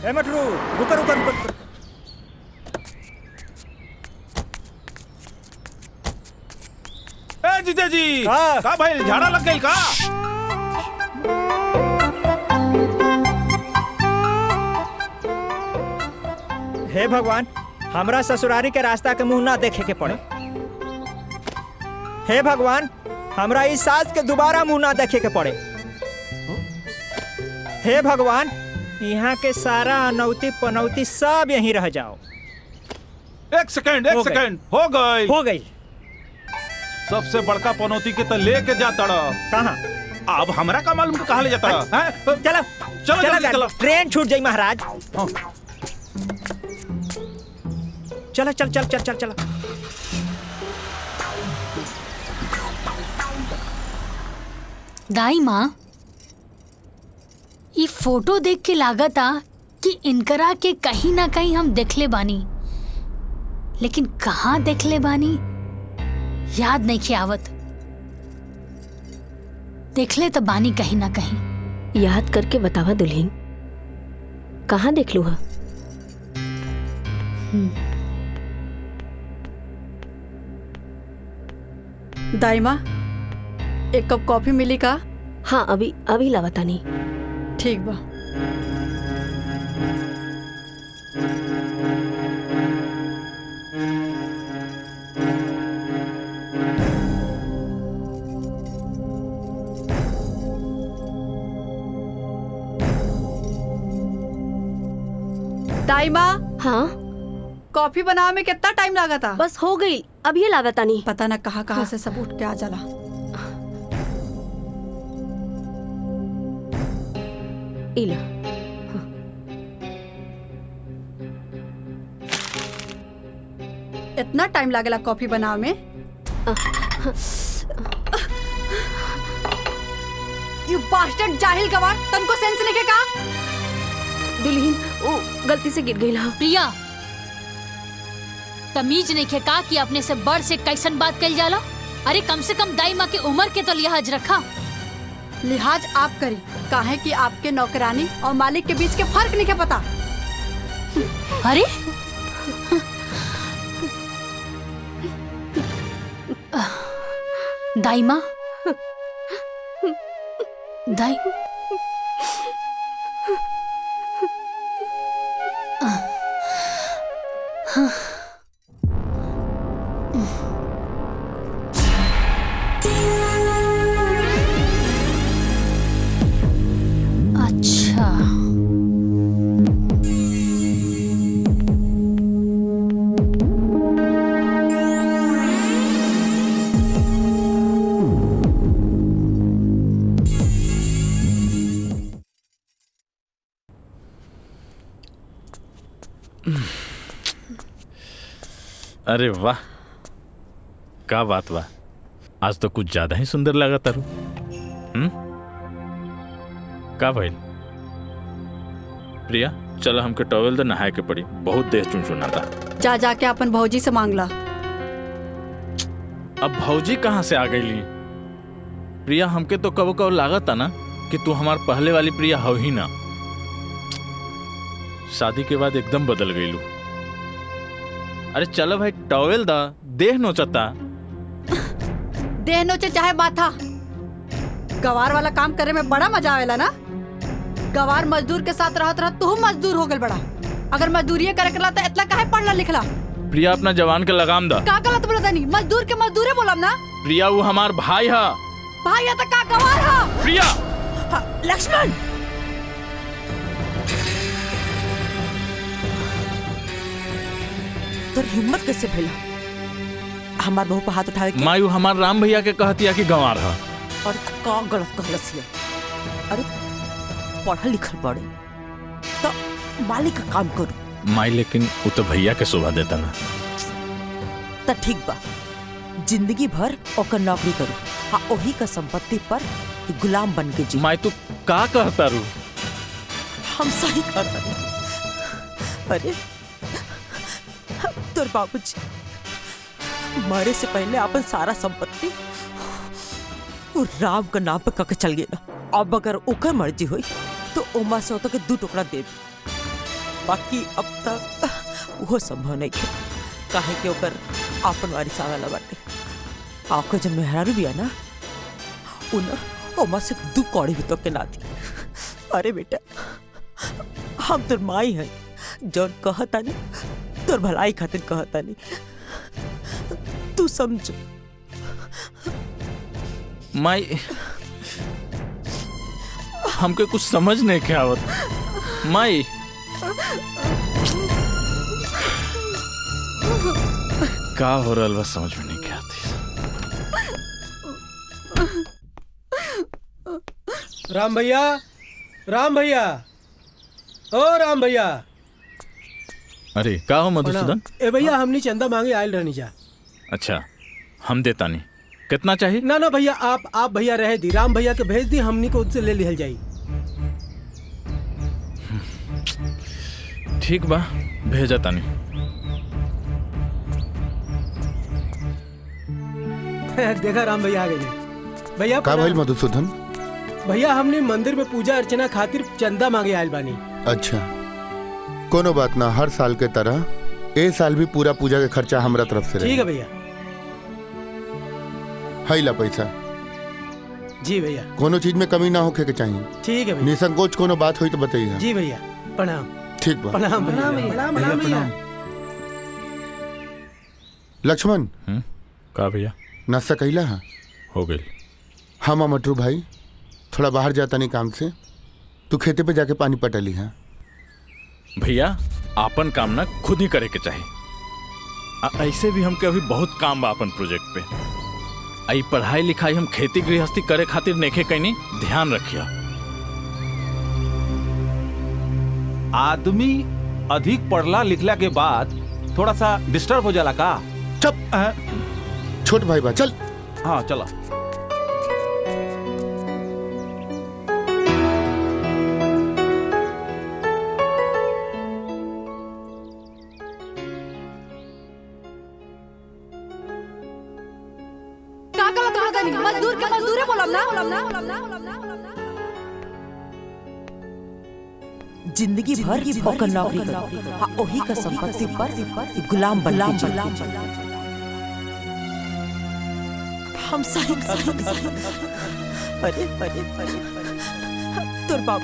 ए मटरू, रुको रुको रुको रुको। ए जीजा जी का भाई झाड़ा लग गई का? हे भगवान, हमरा ससुरारी के रास्ता के मुंह ना देखे के पड़े। हे भगवान, हमरा इस सास के दोबारा मुंह ना देखे के पड़े। हे भगवान, यहाँ के सारा अनौती पनौती सब यहीं रह जाओ। एक सेकंड हो गई। सबसे बड़का पनौती के तो लेके जाता कहाँ? अब हमरा का मालूम कहाँ ले जाता है? चलो चलो जल्दी चलो। ट्रेन छूट जाई महाराज। चलो चल चल चल चल चलो। दाई माँ, ये फोटो देख के लागता कि इनकरा के कहीं ना कहीं हम देखले बानी, लेकिन कहाँ देखले बानी याद नहीं के आवत। देखले तो बानी कहीं ना कहीं। याद करके बतावा दुल्हन, कहाँ देख लू? दाई माँ, एक कप कॉफी मिली का? हाँ अभी लावता नहीं। ठीक बा। दाई माँ, हाँ कॉफी बनाने में कितना टाइम लगा था? बस हो गई, अब ये लावता नहीं। पता ना कहाँ से सब उठ के आ जाला। इला इतना टाइम लागेला कॉफी बनावे में? यू बास्टर्ड जाहिल गवार, तुमको सेंस नहीं का? दुल्हन वो गलती से गिर गई। प्रिया, तमीज नहीं के का कि अपने से बड़ से कैसन बात कल जाला? अरे कम से कम दाई माँ की उम्र के तो लिहाज रखा। लिहाज आप करी, काहे कि आपके नौकरानी और मालिक के बीच के फर्क नहीं के पता। अरे दाई माँ, दाई अच्छा, अरे वाह, क्या बात बा, आज तो कुछ ज्यादा ही सुंदर लगा तारू। का भइल? प्रिया चलो हमके टॉवेल दे, नहाए के पड़ी, बहुत देर चुनचुना था। जा जाके अपन भौजी से मांग ला। अब भौजी कहाँ से आ गई ली? प्रिया हमके तो कबो कबो लागत ना कि तू हमार पहले वाली प्रिया हो ही ना। शादी के बाद एकदम बदल गई लू। अरे चलो भाई टॉवेल दा, देह नोचता। देह नोचे चाहे माथा, गवार वाला काम करने में बड़ा मजा आवेला ना। गवार मजदूर के साथ रहत रह तू मजदूर हो गल बड़ा। अगर मजदूरिये करे करला तो इतना काहे पढ़ला लिखला? प्रिया अपना जवान के लगाम दा। का गलत बोलता नहीं, मजदूर के मजदूरे बोलम ना। प्रिया वो हमार भाई हा। भाई है तो का गवार हा? प्रिया लक्ष्मण, तोर हिम्मत कैसे भइला हमार बहू पर हाथ उठावे के? मायू हमार राम भैया के कहतिया कि गंवार हा। और का गलत कहलस है? अरे पढ़ल लिखल बड़े तो मालिक का काम करू, माई लेकिन वो तो भैया के शोभा देता ना। त ठीक बा, जिंदगी भर ओकर नौकरी करू, हाँ ओही का संपत्ति पर गुलाम बन के जी। माई तू का कहता रू? हम सही कहता रू। अरे तोर बाबूजी मरे से पहले अपन सारा संपत्ति वो राम का नाम पे कके चल गया। अब अगर ओकर मर्जी हुई तो ओमा से होता के 2 टुकड़ा दे दी, बाकी अब तक वो संभव नहीं है, काहे के ओकर आपन वारिस आवेला बाटे। आपको जब मेहरारू भी है ना उन ओमा से 2 कौड़ी भी तो के ना दी। अरे बेटा हम तोर माई है, जौन कहता नहीं तोर भलाई खातिर कहता नहीं, तू समझ। माई हमके कुछ समझ नहीं के आवत माई। का हो रहा बस समझ में नहीं के आती। राम भैया, राम भैया, ओ राम भैया। अरे का हो मधुसूदन? ए भैया हमनी चंदा मांगे आयल रहनी जा। अच्छा हम देता नहीं, कितना चाहिए? ना ना भैया आप भैया रह दी, राम भैया के भेज दी, हमनी को उनसे ले लिहल जाई। ठीक बा भेजा तानी। देखा राम भैया आ गए। भैया का भइल मधुसूदन? भैया हमने मंदिर में पूजा अर्चना खातिर चंदा मांगे आयल बानी। अच्छा कोनो बात ना, हर साल के तरह ए साल भी पूरा पूजा के खर्चा हमरा तरफ से ठीक है भैया। है ला पैसा। जी भैया। कोनो चीज में कमी ना होके के चाहिए। ठीक है भैया। निसंकोच कोनो बात हुई तो बताइए। जी भैया प्रणाम। ठीक बा। प्रणाम भैया। लक्ष्मण का भैया नाश्ता कैला है? हो गई। हाँ मटरू भाई थोड़ा बाहर जाता नहीं काम से, तू खेते पे जाके पानी पटा ली है। भैया आपन काम ना खुद ही करे के चाहिए। ऐसे भी हमके अभी बहुत काम बा अपन प्रोजेक्ट पे। आई पढ़ाई लिखाई हम खेती गृहस्थी करे खातिर नेखे कहीं ध्यान रखिया। आदमी अधिक पढ़ला लिखला के बाद थोड़ा सा डिस्टर्ब हो जाला का? चुप छोट भाई बा चल। हाँ चला। मजदूर बोलम ना। जिंदगी भर ओकर नौकरी करू, हाँ ओही का संपत्ति पर गुलाम बन हम सही। अरे तोर बाप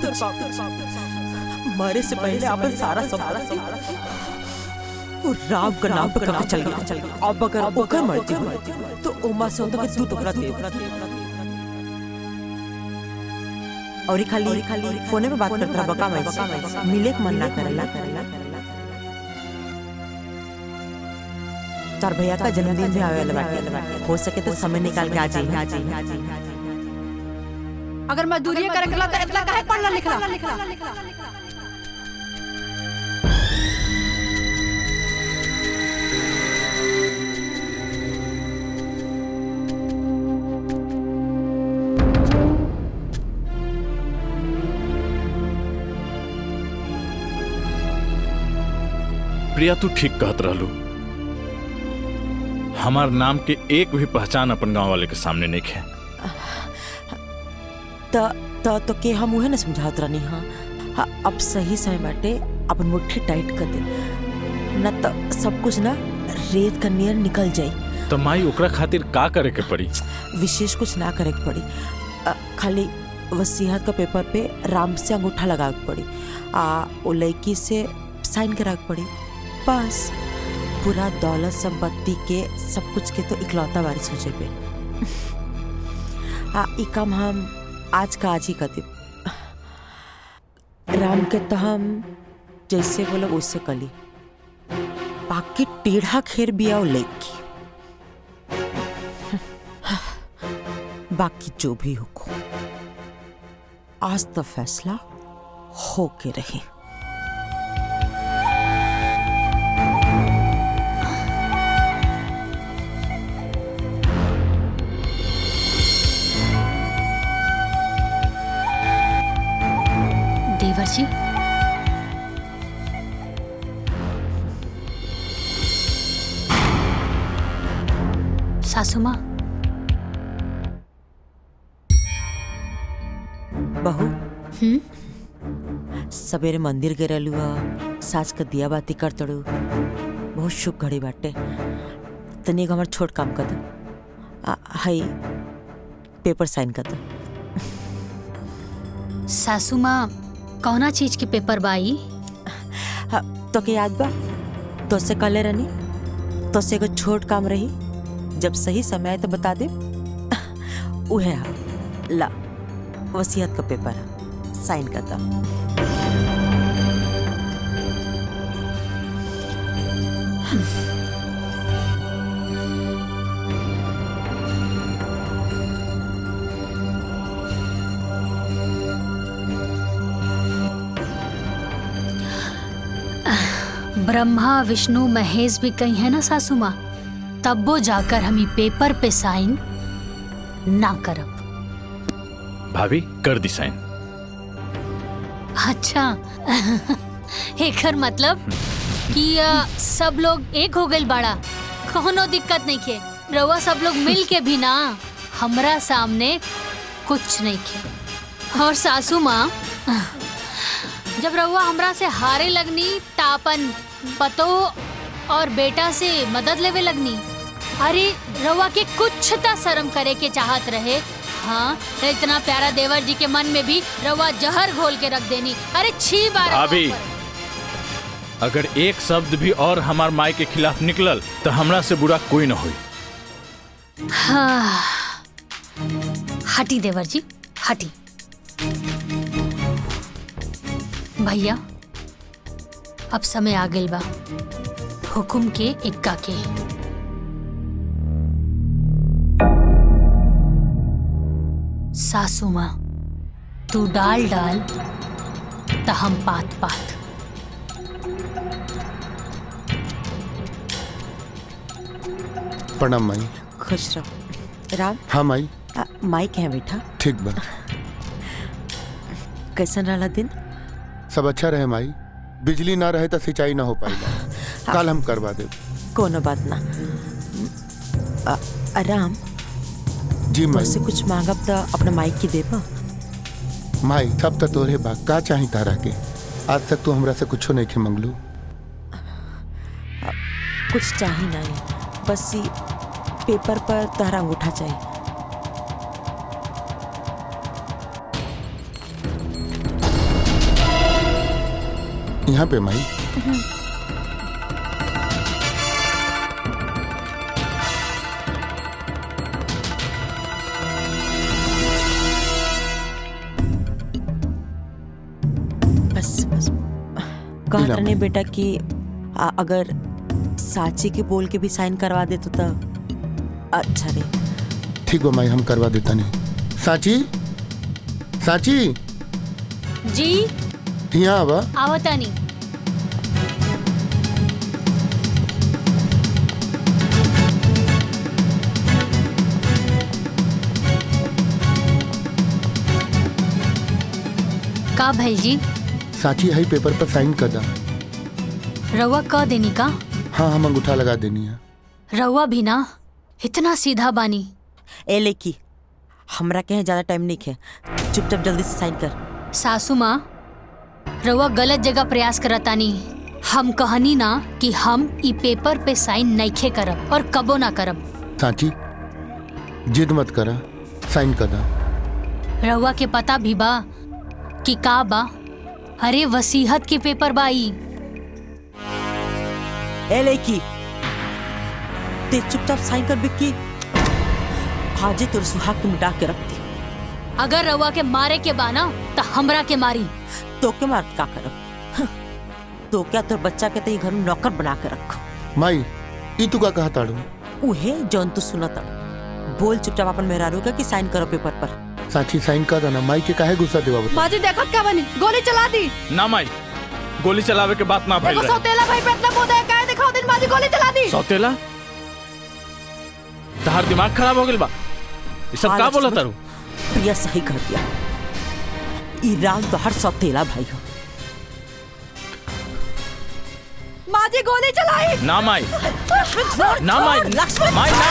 मरे से पहले अपन सारा संपत्ति वो राम का नाम पे कके चल गया। अब अगर ओकर मर्जी हो तो ओमा से होता के 2 टुकड़ा दे। और खाली फोने में बात करता रहा बका मैं मिले के मन ना करला। तार भैया का जन्मदिन भी आवे वाला बाटे, हो सके तो समय निकाल के आ जाइए। अगर मजदूरी करे के ला त इतना काहे पढ़ला लिखला? प्रिया तू ठीक कहत रहलू। हमार नाम के एक भी पहचान अपन गांव वाले के सामने नहीं है। तो के हम उहे न समझात रहनी। हाँ अब सही समय बाटे अपन मुट्ठी टाइट कर दे, न तो सब कुछ ना रेत का नियर निकल जाई। तो माई ओकरा खातिर का करे के पड़ी? विशेष कुछ ना करे के पड़ी, खाली वसीयत का पेपर पे राम से अंगूठा लगा के पड़ी, वो लड़की से साइन करा के पड़ी, बस पूरा दौलत संपत्ति के सब कुछ के तो इकलौता वारिस हो जाए। ई काम हम आज का आज ही कर दे। राम के तो हम जैसे बोलो उससे कली, बाकी टेढ़ा खेर भी आओ लेकी। बाकी जो भी हो आज तो फैसला हो के रहे। देवर जी। सासू माँ। बहू सवेरे मंदिर गिरलू सास का दिया बाती कर तड़ू बहुत शुभ घड़ी बाटे तनिक हमार छोट काम कर दो हाई पेपर साइन कर दो। सासू माँ कौना चीज के पेपर बाई? तो के याद बा तो से कले रहनी तो से को छोट काम रही जब सही समय आए तो बता दे। उहे ला वसीयत का पेपर है साइन कर दो। ब्रह्मा विष्णु महेश भी कही है ना सासू माँ, तब वो जाकर हम ई पेपर पे साइन ना करब। भाभी कर दी साइन। अच्छा एकर मतलब कि सब लोग एक हो गइल बाड़ा, कोनो दिक्कत नहीं के। रउआ सब लोग मिल के भी ना हमरा सामने कुछ नहीं के। और सासू माँ जब रउआ हमरा से हारे लगनी तापन पतो और बेटा से मदद लेवे लगनी। अरे रउआ के कुछ ता शर्म करे के चाहत रहे। हाँ इतना प्यारा देवर जी के मन में भी रउआ जहर घोल के रख देनी। अरे 6 बार भाभी अगर एक शब्द भी और हमार माई के खिलाफ निकलल तो हमरा से बुरा कोई न होई। हाँ हटी देवर जी हटी। भैया अब समय आ गइल बा हुकुम के इक्का के। सासू माँ तू डाल डाल त हम पात पात। प्रणाम माई। खुश रहो। राम। हाँ माई। माई क्या बेटा? ठीक बा। कैसन रहा दिन? सब अच्छा रहे माई। बिजली ना रहे तो सिंचाई ना हो पाएगा। कल हम करवा दे। कोनो बात ना। राम जी माई। से कुछ मांगब तो अपने माई की देबा। माई सब तो तोरे बा का चाही तारा के। आज तक तू हमरा से कुछो नहीं के मंगलू। कुछ चाही नहीं बस पेपर पर तारा अंगूठा चाहिए। यहाँ पे माई। बस बस कहत रहने बेटा कि अगर साची के बोल के भी साइन करवा दे तो अच्छा रहे। ठीक बा माई हम करवा देता नहीं। साची साची जी यहाँ आवा। आवता नहीं। का भाई जी? साची है पेपर पर साइन कर दा। रउआ कह देनी का? हाँ हम अंगूठा लगा देनी है। रउआ भी ना इतना सीधा बानी। ए लेकी हमरा के ज्यादा टाइम नहीं है चुपचाप जल्दी से साइन कर। सासू माँ रउआ गलत जगह प्रयास करतानी। हम कहनी ना कि हम ई पेपर पे साइन नइखे करब और कबो ना करब। साची जिद मत करा साइन कर दा। रउआ के पता भी बा कि का बा? अरे वसीयत के पेपर बाई। ए लेकी ते चुपचाप साइन कर बिक्की। हाजी तोर सुहाग के मिटा के रखती। अगर रउआ के मारे के बाना तो हमरा के मारी। तो के मार का करब? तो क्या तोर बच्चा के तई घर में नौकर बना के रखो। माई ई तू का कहा ताड़ू? उहे जौन तू सुनत बोल चुपचाप अपन मेहरारू का कि साइन करो पेपर पर। साची साइन कर देना। माई के काहे गुस्सा देवा बता। बाजी देखत क्या बनी? गोली चला दी। ना माई गोली चलावे के बात ना भाई। देखो सौतेला भाई पे इतना बोधा है काहे दिखाओ दिन बाजी गोली चला दी। सौतेला तहार दिमाग खराब हो गेल बा। ये सब का बोला तारू? प्रिया सही कर दिया। ई राम तो हर सौतेला भाई हो। माँ जी गोली चलाई। ना माई, ना माई, माई ना।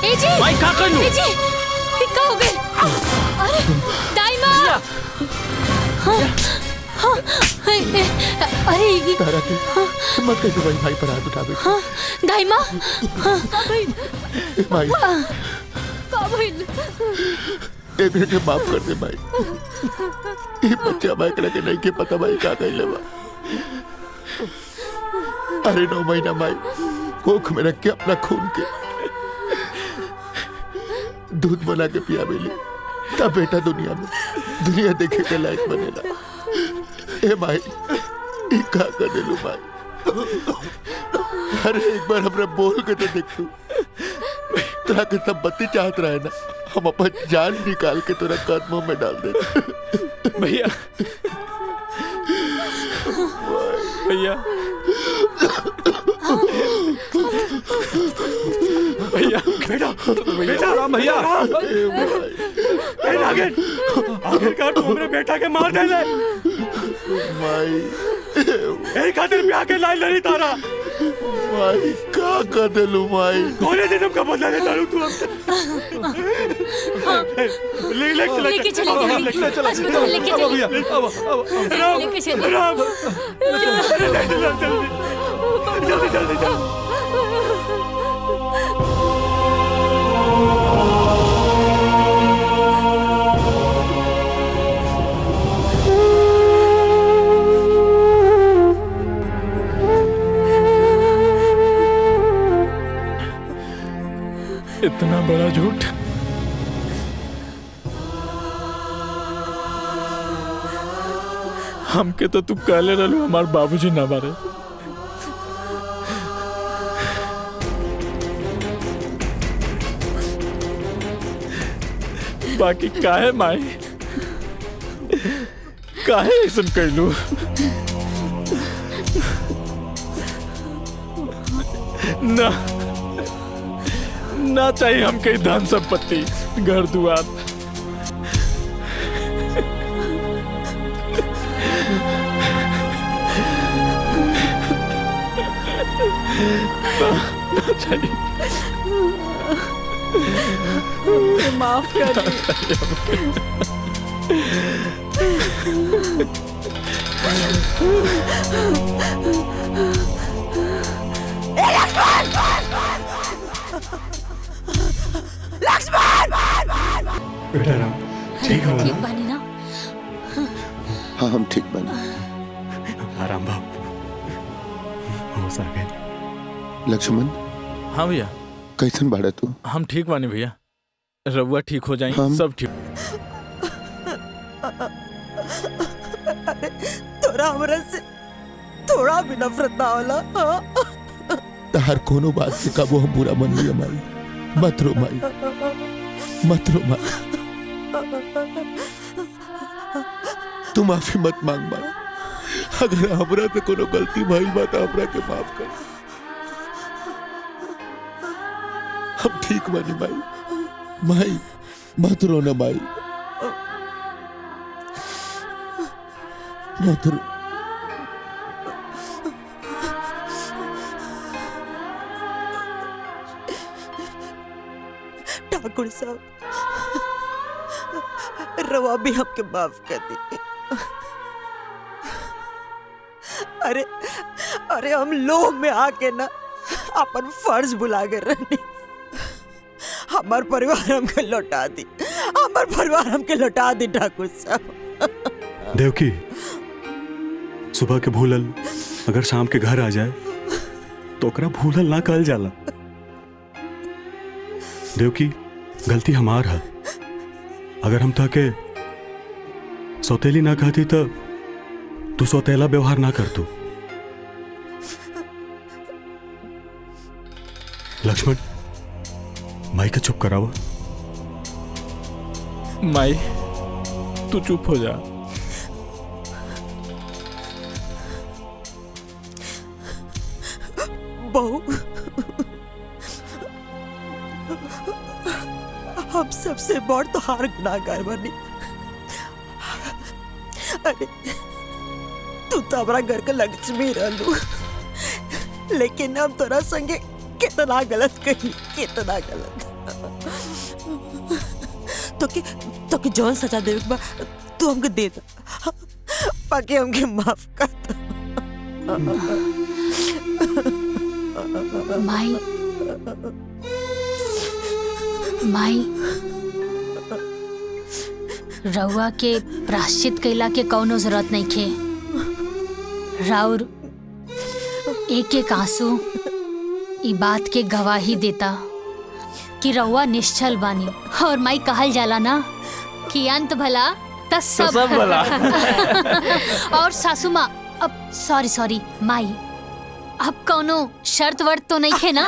ए जी, माई का कर लूं? ए जी, क्या हो गए? अरे दाई माँ। अरे तारा के मत कर भाई, भाई पर हाथ उठा बेटा। दाई माँ। भाई एकरे के माफ कर दे भाई। ये बच्चा भाई के नहीं के पता भाई का कहले बा। अरे 9 महीना भाई कोख में रख के अपना खून के दूध बना के पिया बेली तब बेटा दुनिया देखे के लायक बनेला। ए भाई ई का कर देलू भाई। अरे एक बार हमरा बोल के तो देख तू। तोरा के सब बत्ती चाहत रहे ना, हम अपन जान निकाल के तोरा कदमों में डाल दे। भैया भैया भैया बेटा बेटा राम भैया आखिरकार तू हमरे बेटा के मार डाले माई। ए खातिर ब्याह के लाइन लड़ी तारा माई का कर देलू माई। कौन जन्म का बदला ले तारू तू हमसे। लेके चले अस्पताल लेके चले। भैया राम लेके चले। राम जल्दी जल्दी इतना बड़ा झूठ। हमके तो तू कहले रहलू हमार बाबूजी ना मारे। बाकी काहे माई, काहे ऐसन कहलू? ना ना चाहिए हमके धन संपत्ति घर दुआर। ना चाहिए। माफ कर बेटा राम ठीक हो ठीक बानी ना? हाँ हम ठीक बने। आराम बाप हो सके। लक्ष्मण हाँ भैया कैसन बाड़ा तू? हम ठीक बानी भैया, रउआ ठीक हो जाए सब ठीक। तोरा हमरा से थोड़ा भी नफरत ना होला। हर कोनो बात से कबो हम बुरा मन लिया माई। मत रो माई, मत रो माई। तू माफी मत मांग माई। अगर हमरा से कोनो गलती भइल बा तो हमरा के माफ कर। हम ठीक बानी माई। माई मत रो ना माई, मत रो। ठाकुर साहब रवा भी हमके माफ कर दी। अरे अरे हम लोग में आके ना अपन फर्ज भुला गए रहनी। हमार परिवार हमके लौटा दी, हमार परिवार हमके लौटा दी ठाकुर साहब। देवकी सुबह के भूलल अगर शाम के घर आ जाए तो ओकरा भूलल ना कहल जाला। देवकी गलती हमार है। अगर हम ताके सौतेली ना कहती तो तू सौतेला व्यवहार ना कर तू। लक्ष्मण माई का चुप करावा। माई तू चुप हो जा। बहू हम सबसे बड़ तो हार गुनाहगार बनी। अरे तू तो हमारा घर का लक्ष्मी रहलू, लेकिन हम तोरा संगे कितना गलत कही, कितना गलत। तो के जौन सजा देवे के बा तू हमके दे दा, बाकी हमके माफ कर दो। माई माई रउआ के प्राश्चित कैला के कौनो जरूरत नहीं खे। राउर एक एक आंसू ई बात के गवाही देता कि रउआ निश्चल बानी। और माई कहल जाला ना कि अंत भला त सब भला। और सासू माँ अब सॉरी माई अब कौनो शर्त वर्त तो नहीं खे ना?